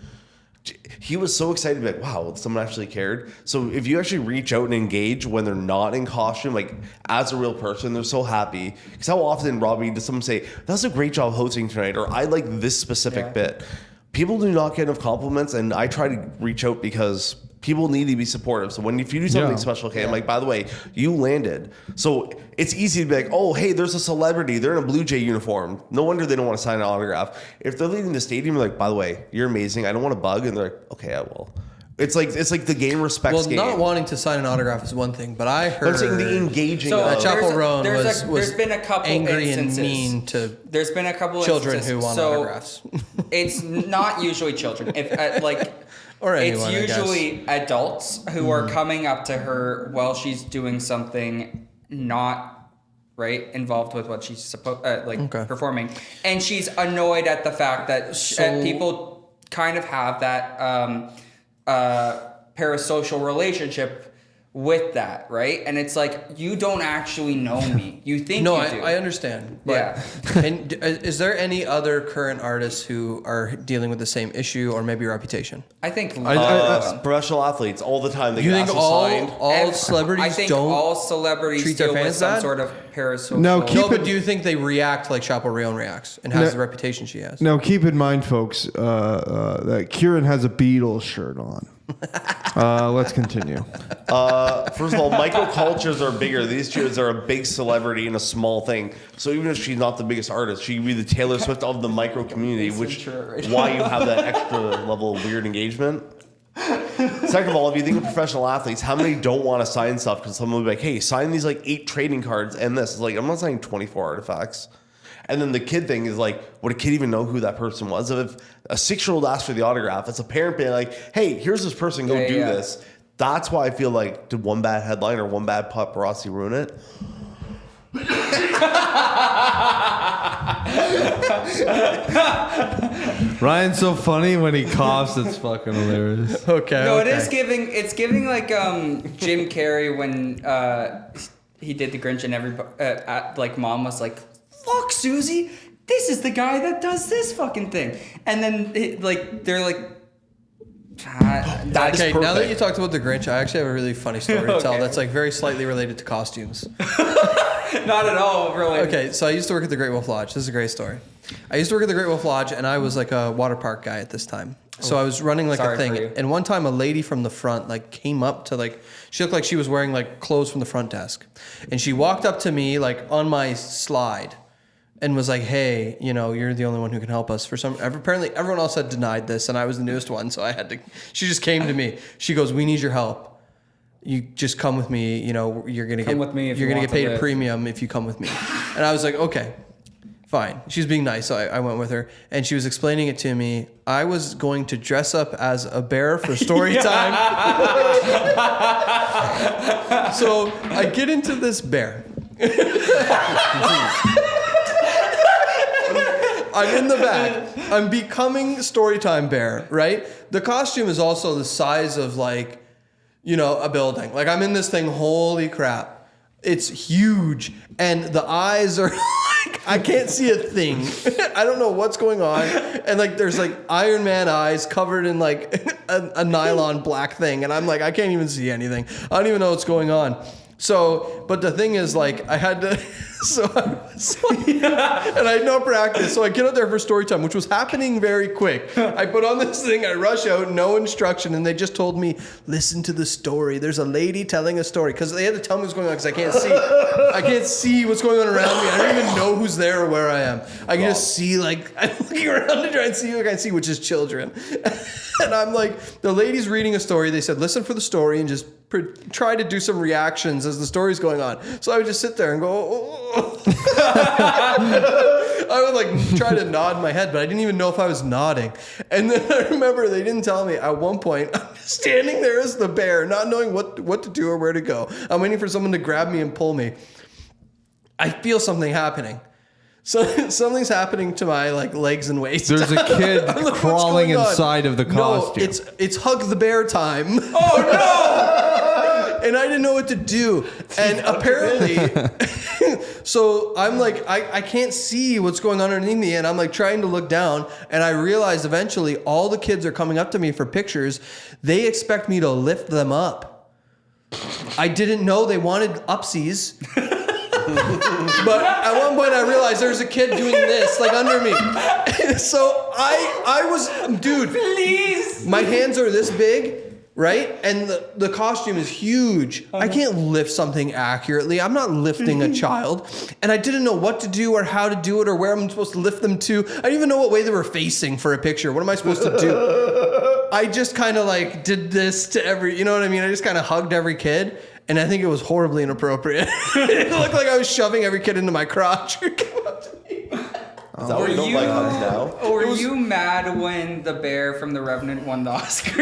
He was so excited, like, wow, someone actually cared. So if you actually reach out and engage when they're not in costume, like as a real person, they're so happy. Because how often, Robby, does someone say, that's a great job hosting tonight, or I like this specific bit? People do not get enough compliments, and I try to reach out because people need to be supportive. So if you do something special, okay, I'm like, by the way, you landed. So it's easy to be like, oh, hey, there's a celebrity. They're in a Blue Jay uniform. No wonder they don't want to sign an autograph. If they're leaving the stadium, you're like, by the way, you're amazing. I don't want to bug. And they're like, okay, I will. It's like the game respects Well, game. not wanting to sign an autograph is one thing, but I But heard I'm saying the engaging So, of Chapel Roan there's was been a couple angry instances. and mean to there's been a couple children instances. who want So autographs. it's not usually children. If Or it's anyone, I guess. usually adults who are coming up to her while she's doing something not right involved with what she's supposed performing, and she's annoyed at the fact that people kind of have that parasocial relationship with that, right? And it's like, you don't actually know me. You think No, you do. I understand. But Yeah. and is there any other current artists who are dealing with the same issue or maybe reputation? I think professional athletes all the time. They You get think asked to sign. all celebrities I think don't all celebrities treat their deal with fans some bad? sort of parasocial. No, No, but do you think they react like Chappell Rayon reacts and has No. the reputation she has? Now, keep in mind, folks, that Kieran has a Beatles shirt on. Let's continue. First of all, microcultures are bigger. These two are a big celebrity in a small thing. So even if she's not the biggest artist, she could be the Taylor Swift of the micro community, which why you have that extra level of weird engagement. Second of all, if you think of professional athletes, how many don't want to sign stuff because someone will be like, hey, sign these like 8 trading cards and this. It's like, I'm not signing 24 artifacts. And then the kid thing is like, would a kid even know who that person was? If a 6-year-old asks for the autograph, it's a parent being like, hey, here's this person, go do this. That's why I feel like, did one bad headline or one bad paparazzi ruin it? Ryan's so funny when he coughs, it's fucking hilarious. Okay. No, okay. it's giving like Jim Carrey when he did the Grinch and everybody like mom was like, fuck Susie, this is the guy that does this fucking thing, and then they're like, That is Okay, now that perfect. you talked about the Grinch, I actually have a really funny story to tell Okay. that's like very slightly related to costumes. not at all really. Okay, so I used to work at the Great Wolf Lodge. This is a great story. I used to work at the Great Wolf Lodge, and I was like a water park guy at this time. So I was running like Sorry a for thing, you. and one time a lady from the front like came up to like, she looked like she was wearing like clothes from the front desk, and she walked up to me like on my slide, and was like, "Hey, you know, you're the only one who can help us." Apparently everyone else had denied this, and I was the newest one, so I had to. She just came to me. She goes, "We need your help. You just come with me. You know, you're gonna Come with me if you're you gonna want get paid to a live." premium if you come with me." And I was like, "Okay." Fine. She was being nice, so I went with her, and she was explaining it to me. I was going to dress up as a bear for story time. So I get into this bear. I'm in the back. I'm becoming Storytime Bear, right? The costume is also the size of like, you know, a building. Like I'm in this thing, holy crap. It's huge. And the eyes are like, I can't see a thing. I don't know what's going on. And like there's like Iron Man eyes covered in like a nylon black thing. And I'm like, I can't even see anything. I don't even know what's going on. So, but the thing is, like, I had to, and I had no practice. So I get out there for story time, which was happening very quick. I put on this thing, I rush out, no instruction, and they just told me, listen to the story. There's a lady telling a story. Because they had to tell me what's going on, because I can't see. I can't see what's going on around me. I don't even know who's there or where I am. I can just see, like, I'm looking around to try and see who I can see, which is children. And I'm like, the lady's reading a story. They said, listen for the story and just try to do some reactions as the story's going on. So I would just sit there and go, oh. I would like try to nod my head, but I didn't even know if I was nodding. And then I remember they didn't tell me at one point, I'm standing there as the bear, not knowing what to do or where to go. I'm waiting for someone to grab me and pull me. I feel something happening. So something's happening to my like legs and waist. There's a kid Like, crawling what's going on? inside of the costume. No, it's hug the bear time. Oh no! And I didn't know what to do. And apparently, so I'm like, I can't see what's going on underneath me. And I'm like trying to look down. And I realized eventually all the kids are coming up to me for pictures. They expect me to lift them up. I didn't know they wanted upsies. But at one point I realized there's a kid doing this, like under me. So I was, dude, Please! my hands are this big, right? And the costume is huge. I can't lift something accurately. I'm not lifting a child. And I didn't know what to do or how to do it or where I'm supposed to lift them to. I didn't even know what way they were facing for a picture. What am I supposed to do? I just kind of like did this to every, you know what I mean? I just kind of hugged every kid. And I think it was horribly inappropriate. It looked like I was shoving every kid into my crotch. Is that why you don't like hugs now? Were you mad when the bear from The Revenant won the Oscar?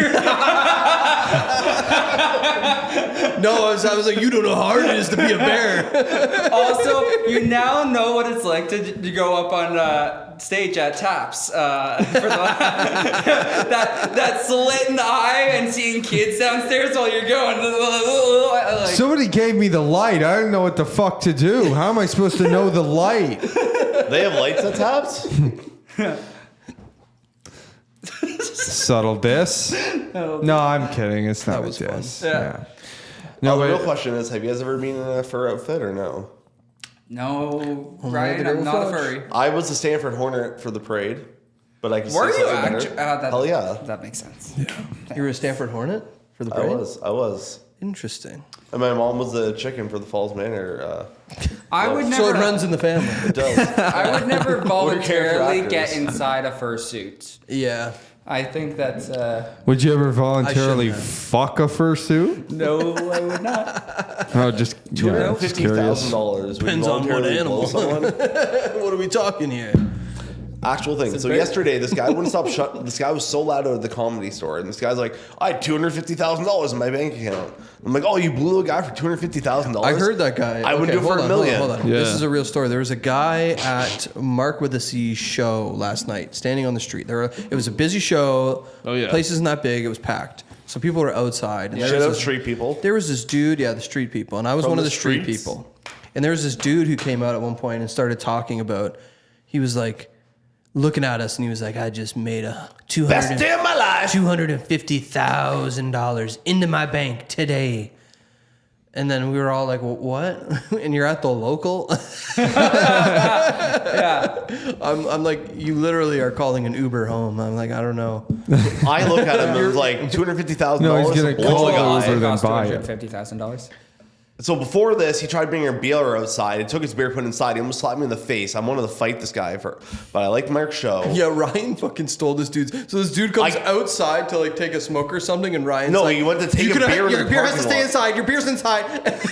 No, I was like, you don't know how hard it is to be a bear. Also, you now know what it's like to go up on stage at Taps for that slit in the eye and seeing kids downstairs while you're going. Like, Somebody gave me the light. I don't know what the fuck to do. How am I supposed to know the light? They have lights at Taps? Subtle diss. No, I'm kidding. It's not a was fun. diss. Yeah. Yeah. No, No, the real but question is, have you guys ever been in a fur outfit or no? no, Ryan, I'm not a furry. I was a Stanford Hornet for the parade, but I can Were say you something better. actually? Hell yeah. That makes sense. You were a Stanford Hornet for the I parade? was. Interesting. And my mom was the chicken for the Falls Manor. I would So never. it runs in the family. It does. I would never voluntarily actors? get inside a fursuit. Yeah. I think that's would you ever voluntarily have. fuck a fursuit? no, I would not. Oh, just yeah, just curious. $50,000. Depends on what animal. What are we talking here? Actual thing. So yesterday, this guy wouldn't stop shut. This guy was so loud at the comedy store, and this guy's like, "I had $250,000 in my bank account." I'm like, "Oh, you blew a guy for $250,000?" I heard that guy. I would do it for $1 million. Hold on. Yeah. This is a real story. There was a guy at Mark with a C show last night, standing on the street. It was a busy show. Oh, yeah. Place isn't that big. It was packed. So people were outside. And Shit out street people. There was this dude, the street people, and I was From one of the the street streets? people. And there was this dude who came out at one point and started talking about. He was like looking at us, and he was like, "I just made a Best day of my life. $250,000 into my bank today." And then we were all like, what? And you're at the local? Yeah. I'm like, you literally are calling an Uber home. I'm like, I don't know. I look at him and was like $250,000 No, he's gonna to blow call a guy. Uber. It Than cost buy it. $250,000. So before this, he tried bringing a beer outside. He took his beer, put it inside. He almost slapped me in the face. I wanted to fight this guy but I liked Mark's show. Yeah, Ryan fucking stole this dude's. So this dude comes outside to like take a smoke or something, and Ryan's like, he went to take a beer in your the beer has to parking stay lot. inside. Your beer's inside. And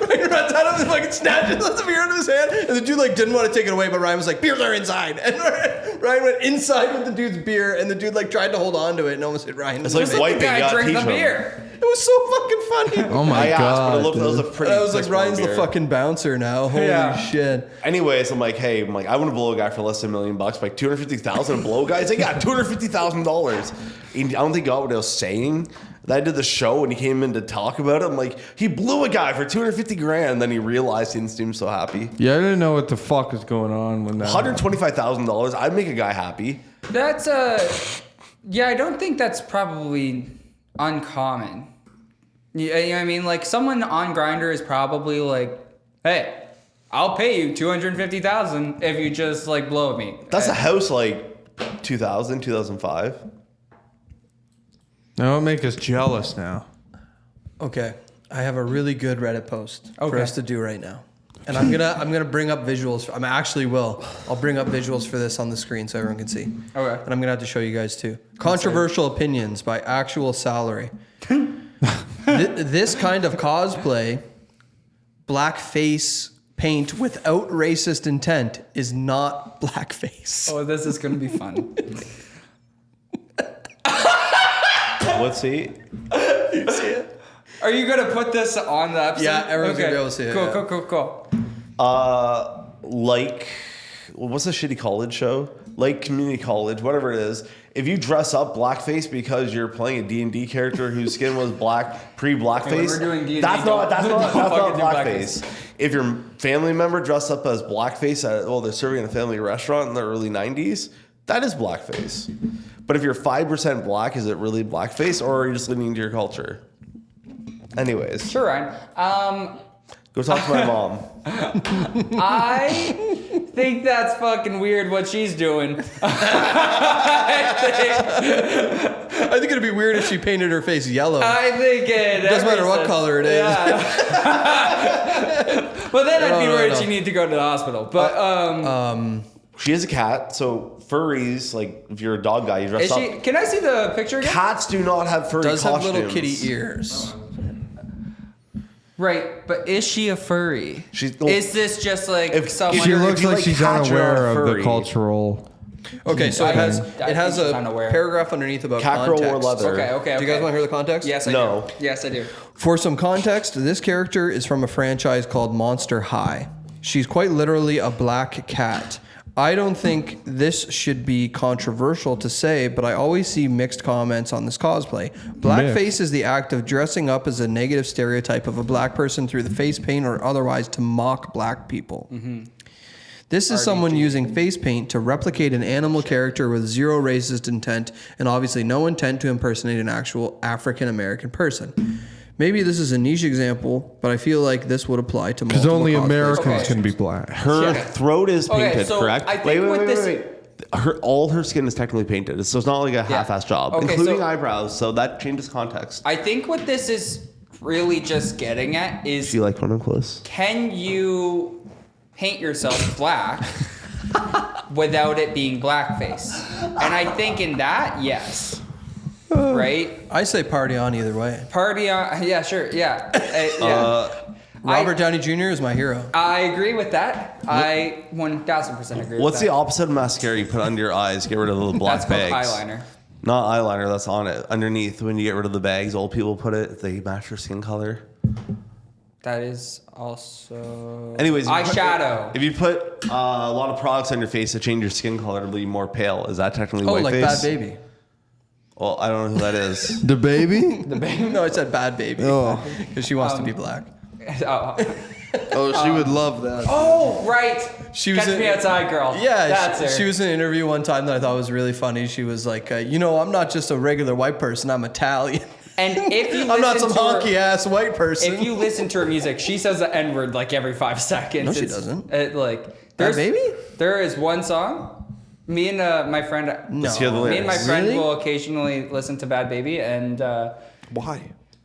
Ryan runs out of his fucking snatches the beer out of his hand, and the dude like didn't want to take it away, but Ryan was like, beers are inside. And Ryan went inside with the dude's beer, and the dude like tried to hold on to it and almost hit Ryan. It's like Just let the wiping. guy drink the teach him. beer. It was so fucking funny. Oh my I asked, god! but it was a dude. pretty. I was like, piss poor Ryan's the beer. fucking bouncer now. Holy Yeah. shit. Anyways, I'm like, I want to blow a guy for less than $1 million, like $250,000 to blow a guy. He's like, yeah, $250,000. I don't think he got what I was saying. Then I did the show and he came in to talk about it. I'm like, he blew a guy for $250,000. Then he realized he didn't seem so happy. Yeah, I didn't know what the fuck was going on when that. $125,000. I'd make a guy happy. That's yeah, I don't think that's probably uncommon. Yeah, you know what I mean? Like someone on Grindr is probably like, hey, I'll pay you $250,000 if you just like blow me. That's a house like 2000, 2005. Now it'll make us jealous now. Okay, I have a really good Reddit post for Okay. us to do right now, and I'm gonna bring up visuals. I'll bring up visuals for this on the screen so everyone can see. Okay. And I'm gonna have to show you guys too. Controversial opinions by Actual Salary. This kind of cosplay, blackface paint without racist intent, is not blackface. Oh, this is gonna be fun. Let's see. You see it? Are you gonna put this on the episode? Yeah, everyone's gonna be able to see it, Cool, yeah. cool. Like, what's the shitty college show? Like community college, whatever it is. If you dress up blackface because you're playing a D&D character whose skin was black pre-blackface, Hey, when we're doing D&D, that's not don't fucking do blackface. If your family member dressed up as blackface they're serving in a family restaurant in the early 90s, that is blackface. But if you're 5% black, is it really blackface, or are you just leaning into your culture? Anyways, Sure, Ryan. go talk to my mom. I think that's fucking weird what she's doing. I think it'd be weird if she painted her face yellow. I think it Doesn't matter what color it is. Yeah. But then I'd be No, worried no. she needed to go to the hospital. But She is a cat, so furries, like if you're a dog guy, you dress is up. she? Can I see the picture again? Cats do not have furry Does costumes. have little kitty ears. Right, but is she a furry? She's- Is this just like If- someone? She If looks you like like she's cats, you're unaware not of the furry. cultural. Okay, so it has I it has think she's a unaware. paragraph underneath about Cat girl context. wore leather. Okay. Do you guys want to hear the context? Yes, I No. do. Yes, I do. For some context, this character is from a franchise called Monster High. She's quite literally a black cat. I don't think this should be controversial to say, but I always see mixed comments on this cosplay. Blackface is the act of dressing up as a negative stereotype of a black person through the face paint or otherwise to mock black people. This is someone using face paint to replicate an animal character with zero racist intent and obviously no intent to impersonate an actual African American person. Maybe this is a niche example, but I feel like this would apply to Because multiple only cosplays. Americans Okay. can be black. Her Yeah. throat is Okay, painted, so correct? I think what this- All her skin is technically painted, so it's not like a half-assed job, Okay, including so- eyebrows. So that changes context. I think what this is really just getting at is, Do you like when I'm close? can you paint yourself black without it being blackface? And I think in that, yes. Right? I say party on either way. Party on. Yeah, sure. Yeah. Yeah. Robert Downey Jr. is my hero. I agree with that. I 1000% agree What's with the that. opposite of mascara? You put under your eyes, get rid of the black That's called bags. eyeliner. Not eyeliner. That's on it. Underneath, when you get rid of the bags, old people put it. They match their skin color. That is also. Anyways, eyeshadow. If you put a lot of products on your face to change your skin color to be more pale, is that technically Oh, white like face? Bad Baby. Well, I don't know who that is. The baby? No, I said Bad Baby. Oh. Because she wants to be black. Oh. Oh, she would love that. Oh, right. She was Catch in- Me Outside Girl. Yeah, That's her. she was in an interview one time that I thought was really funny. She was like, I'm not just a regular white person, I'm Italian. And if you I'm not some listen to her- honky ass white person. if you listen to her music, she says the N word like every 5 seconds. No, she It's- doesn't. There's Baby? There is one song. Me and my friend. Let's hear the Me and my lyrics. friend Really? will occasionally listen to Bad Baby, and Why?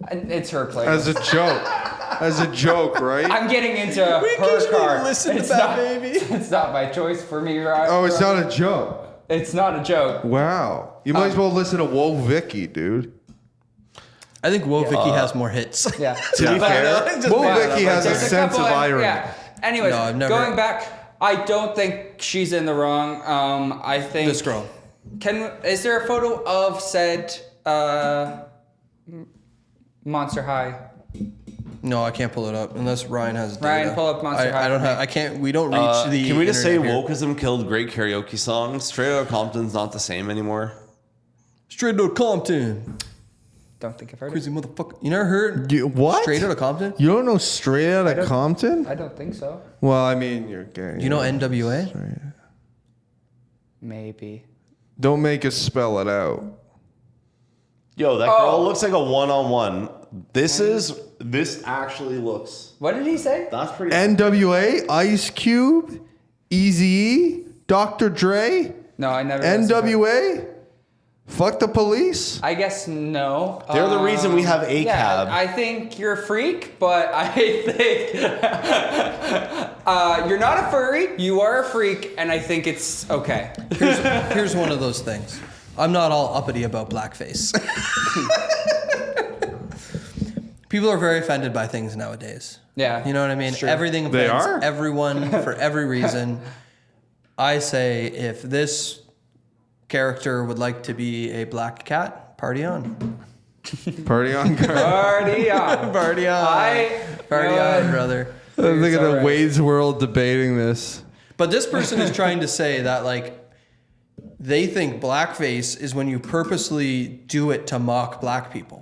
it's her playlist. As a joke. As a joke, right? I'm getting into her occasionally car. listen to It's Bad not- Baby. It's not by choice for me, right? Oh, it's not a joke. It's not a joke. Wow. You might as well listen to Whoa Vicky, dude. I think Whoa Vicky has more hits. Yeah. To be fair, Whoa Vicky has a There's sense of couple irony. Yeah. Anyways, No, I've never- going back, I don't think she's in the wrong. I think This girl. Is there a photo of said Monster High? No, I can't pull it up unless Ryan has data. Ryan, pull up Monster High I don't for me. have. I can't. We don't reach the. can we just say internet here. wokeism killed great karaoke songs? Straight Outta Compton's not the same anymore. Straight Outta Compton? Don't think I've heard Crazy motherfucker. You never heard What? Straight Outta Compton? You don't know Straight Outta don't- Compton? it. I don't think so. Well, I mean, you're gay. You know NWA? Maybe. Don't make us spell it out. Yo, that girl Oh. looks like a one-on-one. This actually looks. What did he say? That's pretty. NWA, Ice Cube, Eazy-E, Dr. Dre, No, I never. listened to it. NWA, Fuck the Police. I guess no. They're the reason we have ACAB. Yeah, I think you're a freak, but I think you're not a furry. You are a freak, and I think it's okay. Here's one of those things. I'm not all uppity about blackface. People are very offended by things nowadays. Yeah. You know what I mean? Sure. Everything They offends are? everyone for every reason. I say if this character would like to be a black cat, party on. Party on, guys. Party on. Party on. Party on, brother. Look at the alright. Wade's World debating this. But this person is trying to say that, like, they think blackface is when you purposely do it to mock black people.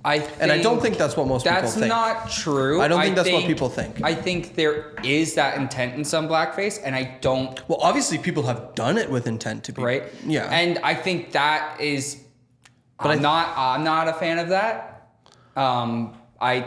And I don't think that's what most people That's think. not true. I don't think that's what people think. I think there is that intent in some blackface, and I don't. Well, obviously, people have done it with intent to be Right. Yeah, And I think that is. But I'm not a fan of that. I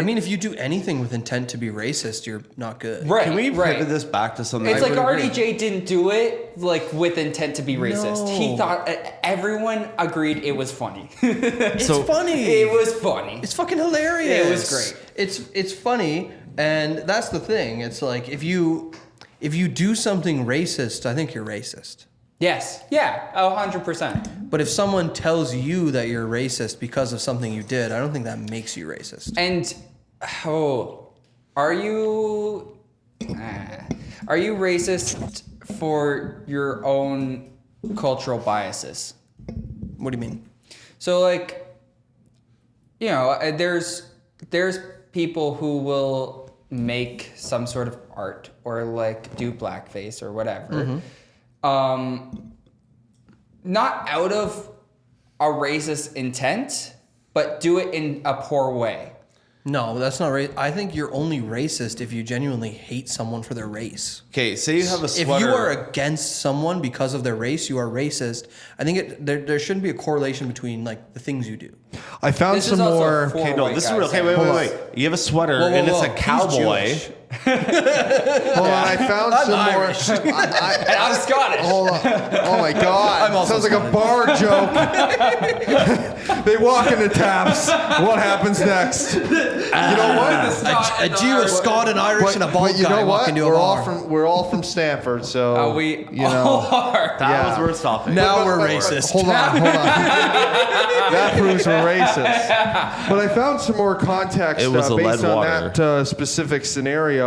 mean, if you do anything with intent to be racist, you're not good. Right. Can we right. pivot this back to something? It's I like would agree? RDJ didn't do it like with intent to be racist. No. He thought everyone agreed it was funny. It's So- funny. It was funny. It's fucking hilarious. It was great. It's funny, and that's the thing. It's like if you do something racist, I think you're racist. Yes. Yeah. 100%. But if someone tells you that you're racist because of something you did, I don't think that makes you racist. And are you racist for your own cultural biases? What do you mean? So like, you know, there's people who will make some sort of art or like do blackface or whatever. Not out of a racist intent, but do it in a poor way. No, that's not right. I think you're only racist if you genuinely hate someone for their race. Okay, say you have a If sweater. you are against someone because of their race, you are racist. I think there shouldn't be a correlation between like the things you do. I found This is some also more. for Okay, no, white this is guys real. Okay, saying- wait. You have a sweater Whoa, whoa, and it's whoa. a He's cowboy. Jewish. Hold on, I found some Irish. more. And I'm Scottish. Hold on. Oh my God. I'm also Sounds like a bar joke. They walk into taps. What happens next? You know what? A Jew, a Scot, an Irish, and a bald you guy know walk what? into a bar. We're all from Stanford, so We you know. are. That Yeah. was worth stopping. Now we're racist. Hold on. That proves we're racist. But I found some more context It was the based lead on water. that specific scenario. She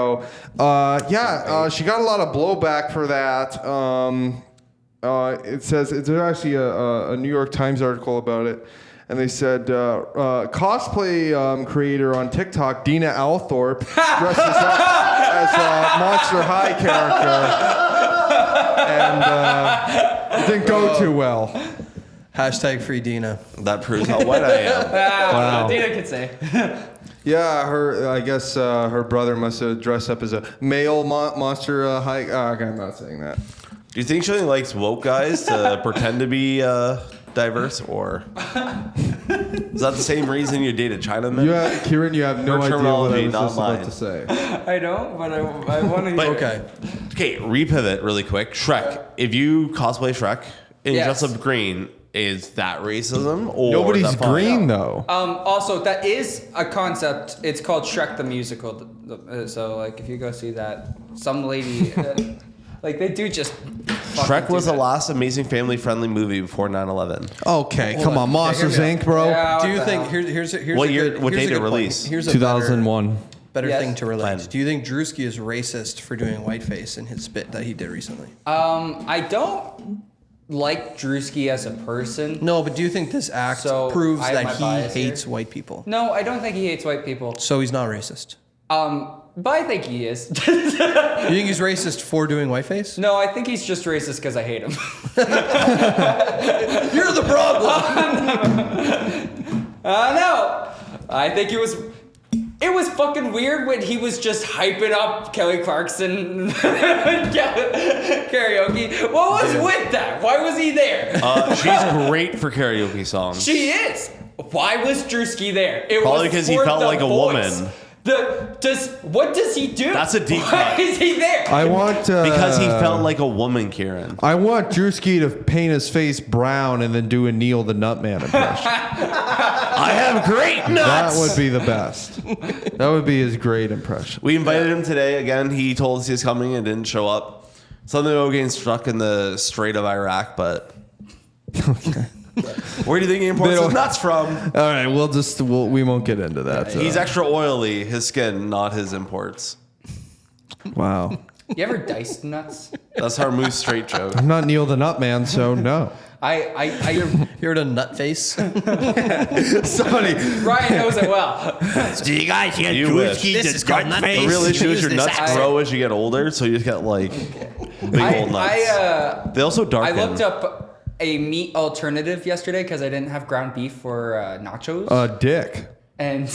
got a lot of blowback for that. It says it's actually a New York Times article about it. And they said cosplay creator on TikTok, Dina Althorpe, dresses up as a Monster High character. And it didn't go too well. Hashtag free Dina. That proves how white I am. Wow. Dina could say. Yeah, I guess her brother must have dressed up as a male Monster High. Okay, I'm not saying that. Do you think she only likes woke guys to pretend to be diverse, or? Is that the same reason you dated Chinaman? Kieran, you have no Her idea what I terminology, was not just about mine. to say. I don't, but I want to. But- Okay. Okay, repivot really quick. Shrek. If you cosplay Shrek and Yes. dress up green, is that racism or Nobody's is that fine? green though. Also, that is a concept. It's called Shrek the Musical. So, like, if you go see that, some lady, like, they do just. Shrek was the that. last amazing family-friendly movie before 9/11. Okay, Hold come on. on, Monsters Okay, hear me Inc., bro. Yeah. Do you What the think hell? here's What a year- good, what here's date a it good point. released? Here's a 2001. better Yes. thing to relate. When? Do you think Drewski is racist for doing whiteface in his spit that he did recently? I don't like Drewski as a person. No, but do you think this act So, proves I have that my he bias here. hates white people? No, I don't think he hates white people. So he's not racist. But I think he is. You think he's racist for doing whiteface? No, I think he's just racist because I hate him. You're the problem. No, I think it was fucking weird when he was just hyping up Kelly Clarkson karaoke. What was with that? Why was he there? She's great for karaoke songs. She is. Why was Drewski there? It Probably was 'cause he for felt the like a voice. woman. What does he do? That's a deep Why cut. is he there? I want Because he felt like a woman, Kieran. I want Drewski to paint his face brown and then do a Neil the Nutman impression. I have great nuts. That would be the best. That would be his great impression. We invited him today. Again, he told us he was coming and didn't show up. Something about getting stuck in the Strait of Iraq, but where do you think he imports his nuts from? All right, we won't get into that. He's extra oily, his skin, not his imports. Wow. You ever diced nuts? That's our Moose Strait joke. I'm not Neil the Nutman, so no. I You heard a nut face? Somebody. Ryan knows it well. Do you guys get You wish. Drewski This is called nut The face. real issue is Use your this nuts accent. grow as you get older, so you just get like big old nuts. They also I darken. looked up a meat alternative yesterday because I didn't have ground beef for nachos. Dick. And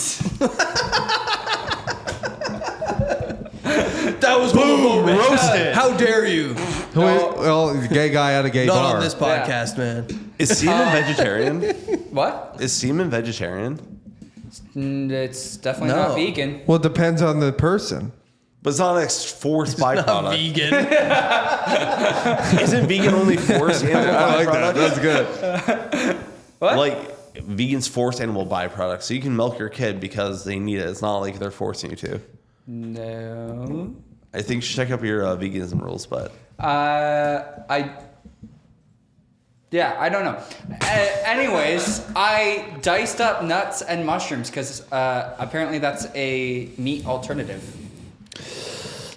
That was boom, roasted. How dare you? Well, gay guy at a gay Not bar. on this podcast, man. Is semen vegetarian? what? Is semen vegetarian? It's definitely No. not vegan. Well, it depends on the person. But it's not a forced byproduct. Vegan. Isn't vegan only forced animal byproduct? That's good. What? Like vegans force animal byproducts, so you can milk your kid because they need it. It's not like they're forcing you to. No. I think you should check up your veganism rules, but I don't know. Anyways, I diced up nuts and mushrooms because apparently that's a meat alternative.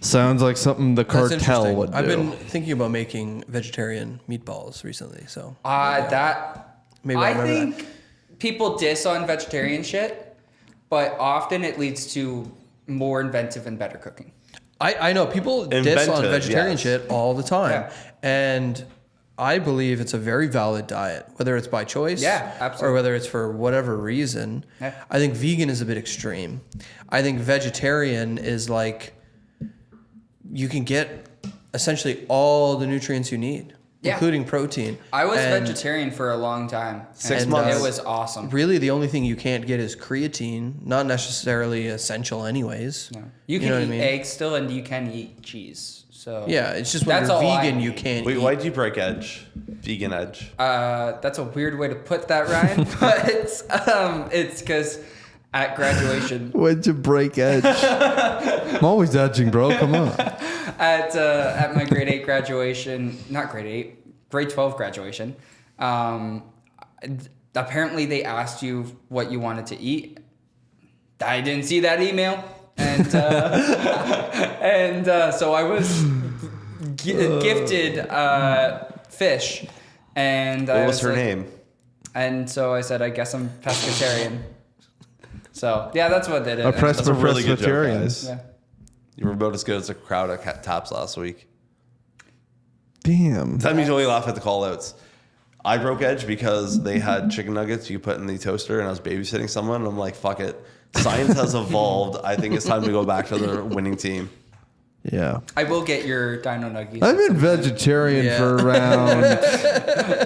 Sounds like something the That's cartel interesting. would do. I've been thinking about making vegetarian meatballs recently, so That Maybe I I'll remember think people diss on vegetarian shit, but often it leads to more inventive and better cooking. I know people diss on Inventive, vegetarian yes. shit all the time, Yeah. and I believe it's a very valid diet, whether it's by choice, Yeah, absolutely. or whether it's for whatever reason. Yeah. I think vegan is a bit extreme. I think vegetarian is like you can get essentially all the nutrients you need, Yeah. including protein. I was And vegetarian for a long time. 6 and months. It was awesome. Really, the only thing you can't get is creatine. Not necessarily essential, anyways. No. You know can what I eat mean? eggs still, and you can eat cheese. So Yeah, it's just when That's you're all I vegan, you eat. can't wait, eat. why did you break edge? Vegan edge. that's a weird way to put that, Ryan. But it's because at graduation, When'd you break edge? I'm always edging, bro. Come on. at my grade 8 graduation, not grade 8, grade 12 graduation, apparently they asked you what you wanted to eat. I didn't see that email, and so I was gifted fish, and What I was her like- name? And so I said, I guess I'm pescatarian. So yeah, that's what did it. A That's a really good joke, Presbyterian. guys. Yeah. You were about as good as the crowd at Taps last week. Damn. That means you only laugh at the call outs. I broke edge because they had chicken nuggets you put in the toaster, and I was babysitting someone, and I'm like, fuck it. Science has evolved. I think it's time to go back to the winning team. Yeah. I will get your dino nuggies. I've been vegetarian for around.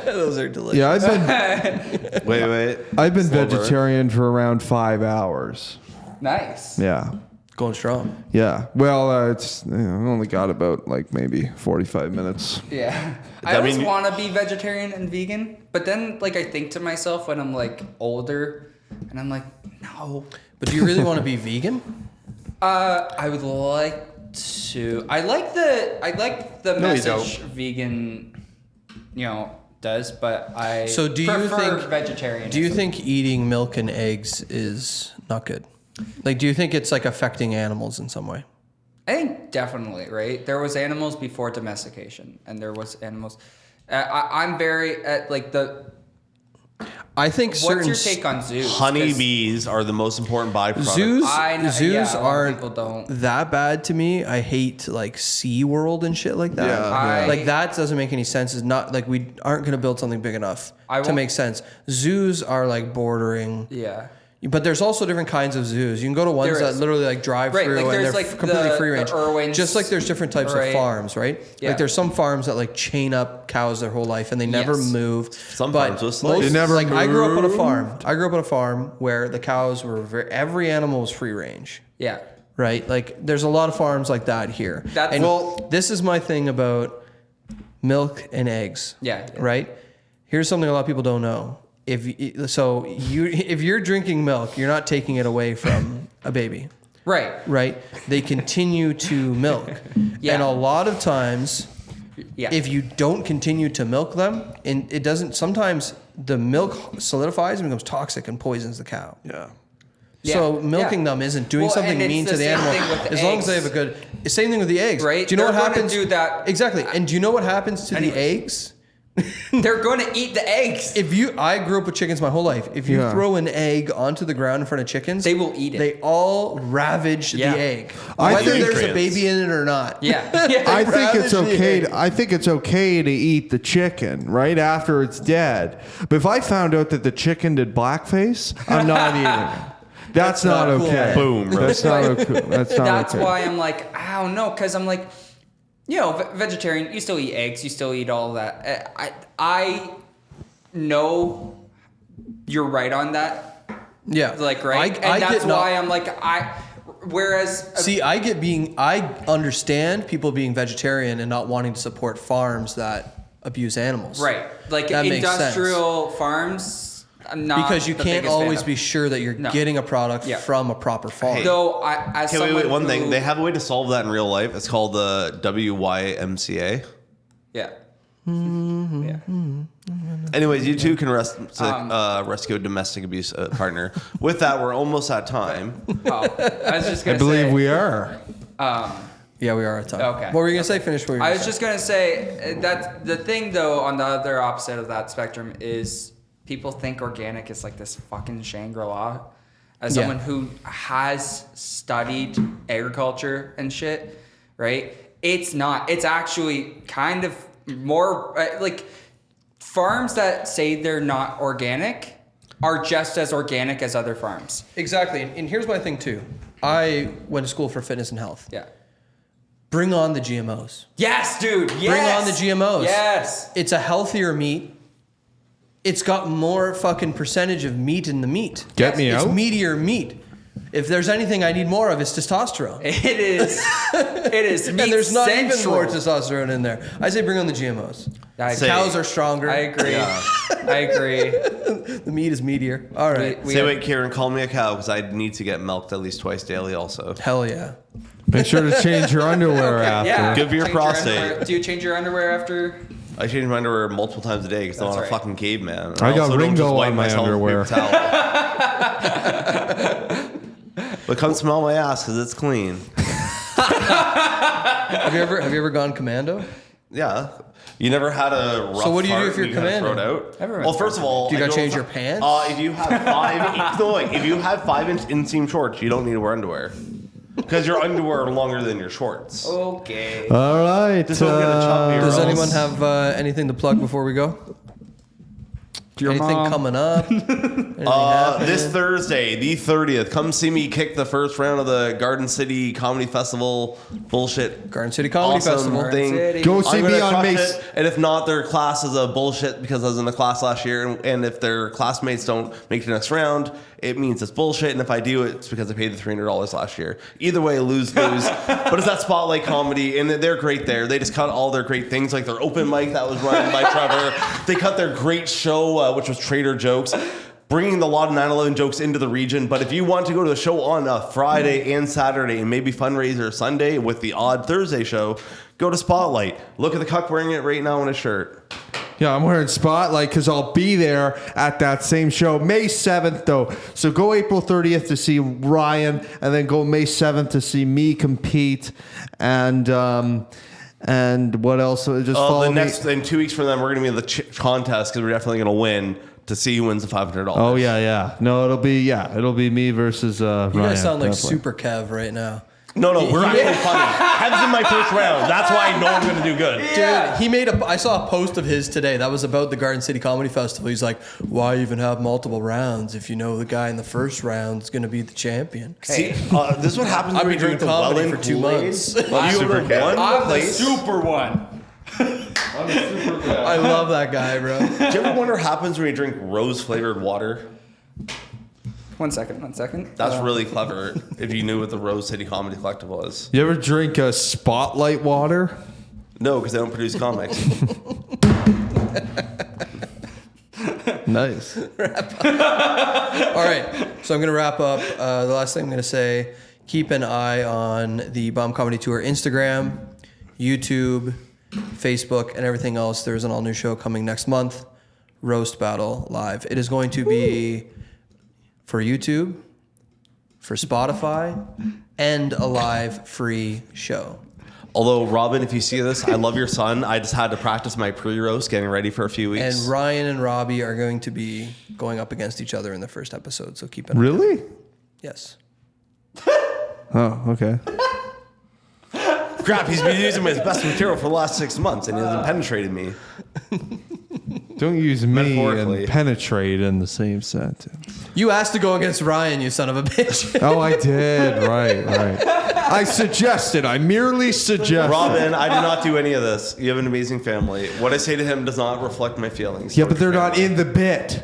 Those are delicious. Yeah, I've Wait. been Slow burn. vegetarian for around 5 hours. Nice. Yeah. Going strong. Yeah. Well, it's I only got about like maybe 45 minutes. Yeah. I that always mean- want to be vegetarian and vegan, but then like I think to myself when I'm like older, and I'm like, no. But do you really want to be vegan? I would like to. I like the No, you message vegan, does, but I So do you prefer think vegetarian? Do you think eating milk and eggs is not good? Like, do you think it's like affecting animals in some way? I think definitely, right? There was animals before domestication, and there was animals. I'm very like the. I think What's certain your take on zoos? 'Cause Honeybees are the most important byproduct. zoos I know- zoos yeah, a lot of aren't people don't. that bad to me. I hate like SeaWorld and shit like that. Yeah. Like that doesn't make any sense. It's not like we aren't going to build something big enough I to won't- make sense. Zoos are like bordering. Yeah. But there's also different kinds of zoos. You can go to ones There that is. literally like drive Right, through like and there's, they're like, completely the free range. Irwins, Just like there's different types right. of farms, right? Yeah. Like there's some farms that like chain up cows their whole life and they never Yes. move. Some But farms with slaves. most- They never like I grew up on a move. farm. I grew up on a farm where the cows were every animal was free range. Yeah. Right? Like there's a lot of farms like that here. That's- and well- this is my thing about milk and eggs. Yeah. Right? Here's something a lot of people don't know. If you're drinking milk, you're not taking it away from a baby. Right. Right? They continue to milk. Yeah. And a lot of times Yeah. if you don't continue to milk them, and it doesn't sometimes the milk solidifies and becomes toxic and poisons the cow. Yeah. So Yeah, milking yeah. them isn't doing Well, something and it's mean the to the same animal. thing with the As long as they eggs. have a good same thing with the eggs. Right? Do you know They're what gonna happens? do that- Exactly. And do you know what happens to Anyways. the eggs? They're going to eat the eggs. I grew up with chickens my whole life. If you Yeah. throw an egg onto the ground in front of chickens, They will eat it. They all ravage Yeah. the egg, I whether think- there's a Nutrients. baby in it or not. Yeah. Yeah. I think it's ravage the okay. egg. I think it's okay to eat the chicken right after it's dead. But if I found out that the chicken did blackface, I'm not eating it. That's not not cool, okay. man. Boom. That's not okay. That's not That's okay. why I'm like, I don't know, because I'm like, vegetarian. You still eat eggs. You still eat all that. I know you're right on that. Yeah, Like, right, I and that's get not- why I'm like, Whereas, See, I understand people being vegetarian and not wanting to support farms that abuse animals. right, like That makes industrial farms. I'm not Because you the can't biggest fan always of. be sure that you're No. getting a product Yeah. from a proper farm. Though, as Okay, someone one who, thing. They have a way to solve that in real life. It's called the WYMCA. Yeah. Mm-hmm. Yeah. Anyways, you two can rescue a domestic abuse partner. With that, we're almost at time. Oh, I was just gonna I believe say, we are. Yeah, we are at time. Okay. What were you gonna say? Finish what you were I gonna was say. just gonna say that the thing though on the other opposite of that spectrum is people think organic is like this fucking Shangri-La. As Yeah. someone who has studied agriculture and shit, right? It's not. It's actually kind of more like farms that say they're not organic are just as organic as other farms. Exactly. And here's my thing too. I went to school for fitness and health. Yeah. Bring on the GMOs. Yes, dude. Yes. Bring on the GMOs. Yes. It's a healthier meat. It's got more fucking percentage of meat in the meat. Get me It's out. meatier meat. If there's anything I need more of, it's testosterone. It is. It is. And there's not even central. more testosterone in there. I say bring on the GMOs. Say- Cows are stronger. I agree. I agree. The meat is meatier. All right. We Say, have- wait, Kieran, call me a cow because I need to get milked at least twice daily also. Hell yeah. Make sure to change your underwear after. Yeah. Good for your Change prostate. underwear. Do you change your underwear after? I change my underwear multiple times a day because I'm That's not right. a fucking caveman. I got also don't Ringo just wipe on my myself with a underwear. paper towel. But come smell my ass because it's clean. Have you ever gone commando? Yeah. You never had a rough So what do you do fart if you're and you gotta throw it commando? out? Everyone's Well, first of all, Do you I gotta don't change know your pants? If you have five, no, like, if you have 5-inch inseam shorts, you don't need to wear underwear because your underwear are longer than your shorts. Okay. All right. Just don't get a chubby or Does else- anyone have anything to plug before we go? Your Anything mom. coming up? Anything happening? This Thursday, the 30th, come see me kick the first round of the Garden City Comedy Festival bullshit. Garden City Comedy Festival. Thing. City. Go see I'm me gonna on crush Mace. it, and if not, their class is a bullshit because I was in the class last year, and if their classmates don't make the next round, it means it's bullshit, and if I do, it's because I paid the $300 last year. Either way, lose. But it's that Spotlight Comedy, and they're great there. They just cut all their great things, like their open mic that was run by Trevor. They cut their great show, which was Trader Jokes, bringing a lot of 9/11 jokes into the region. But if you want to go to the show on a Friday and Saturday, and maybe fundraiser Sunday with the odd Thursday show, go to Spotlight. Look at the cuck wearing it right now on his shirt. Yeah, I'm wearing Spotlight because I'll be there at that same show. May 7th, though. So go April 30th to see Ryan, and then go May 7th to see me compete. And what else? Just follow me. In 2 weeks from then, we're going to be in the contest because we're definitely going to win to see who wins the $500. Oh, yeah. No, it'll be me versus Ryan. You guys sound like definitely. Super Kev right now. No, we're actually funny. Kev's in my first round. That's why I know I'm going to do good. Dude, he made I saw a post of his today that was about the Garden City Comedy Festival. He's like, why even have multiple rounds if you know the guy in the first round is going to be the champion? See, this is what happens I've when been you drink doing the comedy Welland for 2 Kool-Aid. months. You Super go to Kev. one I'm the place. super one. I love that guy, bro. Do you ever wonder what happens when you drink rose-flavored water? One second. That's really clever if you knew what the Rose City Comedy Collective was. You ever drink a Spotlight water? No, because they don't produce comics. Nice. All right, so I'm going to wrap up. The last thing I'm going to say, keep an eye on the Bomb Comedy Tour Instagram, YouTube, Facebook, and everything else. There's an all-new show coming next month, Roast Battle Live. It is going to be for YouTube, for Spotify, and a live free show. Although, Robin, if you see this, I love your son. I just had to practice my pre-roast, getting ready for a few weeks. And Ryan and Robby are going to be going up against each other in the first episode, so keep an eye. Really? Yes. Oh, okay. Crap, he's been using his best material for the last 6 months, and he hasn't penetrated me. Don't use me Metaphorically. and penetrate in the same sentence. You asked to go against Ryan, you son of a bitch. Oh, I did. Right. I merely suggested. Robin, I did not do any of this. You have an amazing family. What I say to him does not reflect my feelings. Yeah, but they're not in the bit.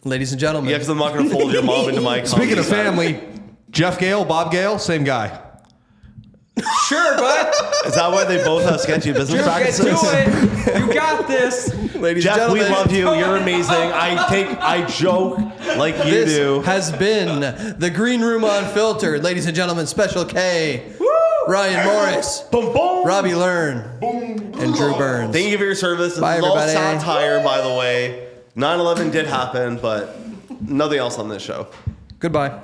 Ladies and gentlemen. Yeah, because I'm not going to fold your mom into my Speaking comedy of set. family, Jeff Gale, Bob Gale, same guy. Sure, bud. Is that why they both have sketchy business Get practices? to it. You got this. Ladies Jeff, and we gentlemen, love you. You're amazing. I joke like you this do. has been the Green Room Unfiltered. Ladies and gentlemen, Special K, Ryan Morris, Boom, boom. Robbie Learn, and Drew Burns. Thank you for your service. Bye, This is all everybody. satire, by the way. 9/11 did happen, but nothing else on this show. Goodbye.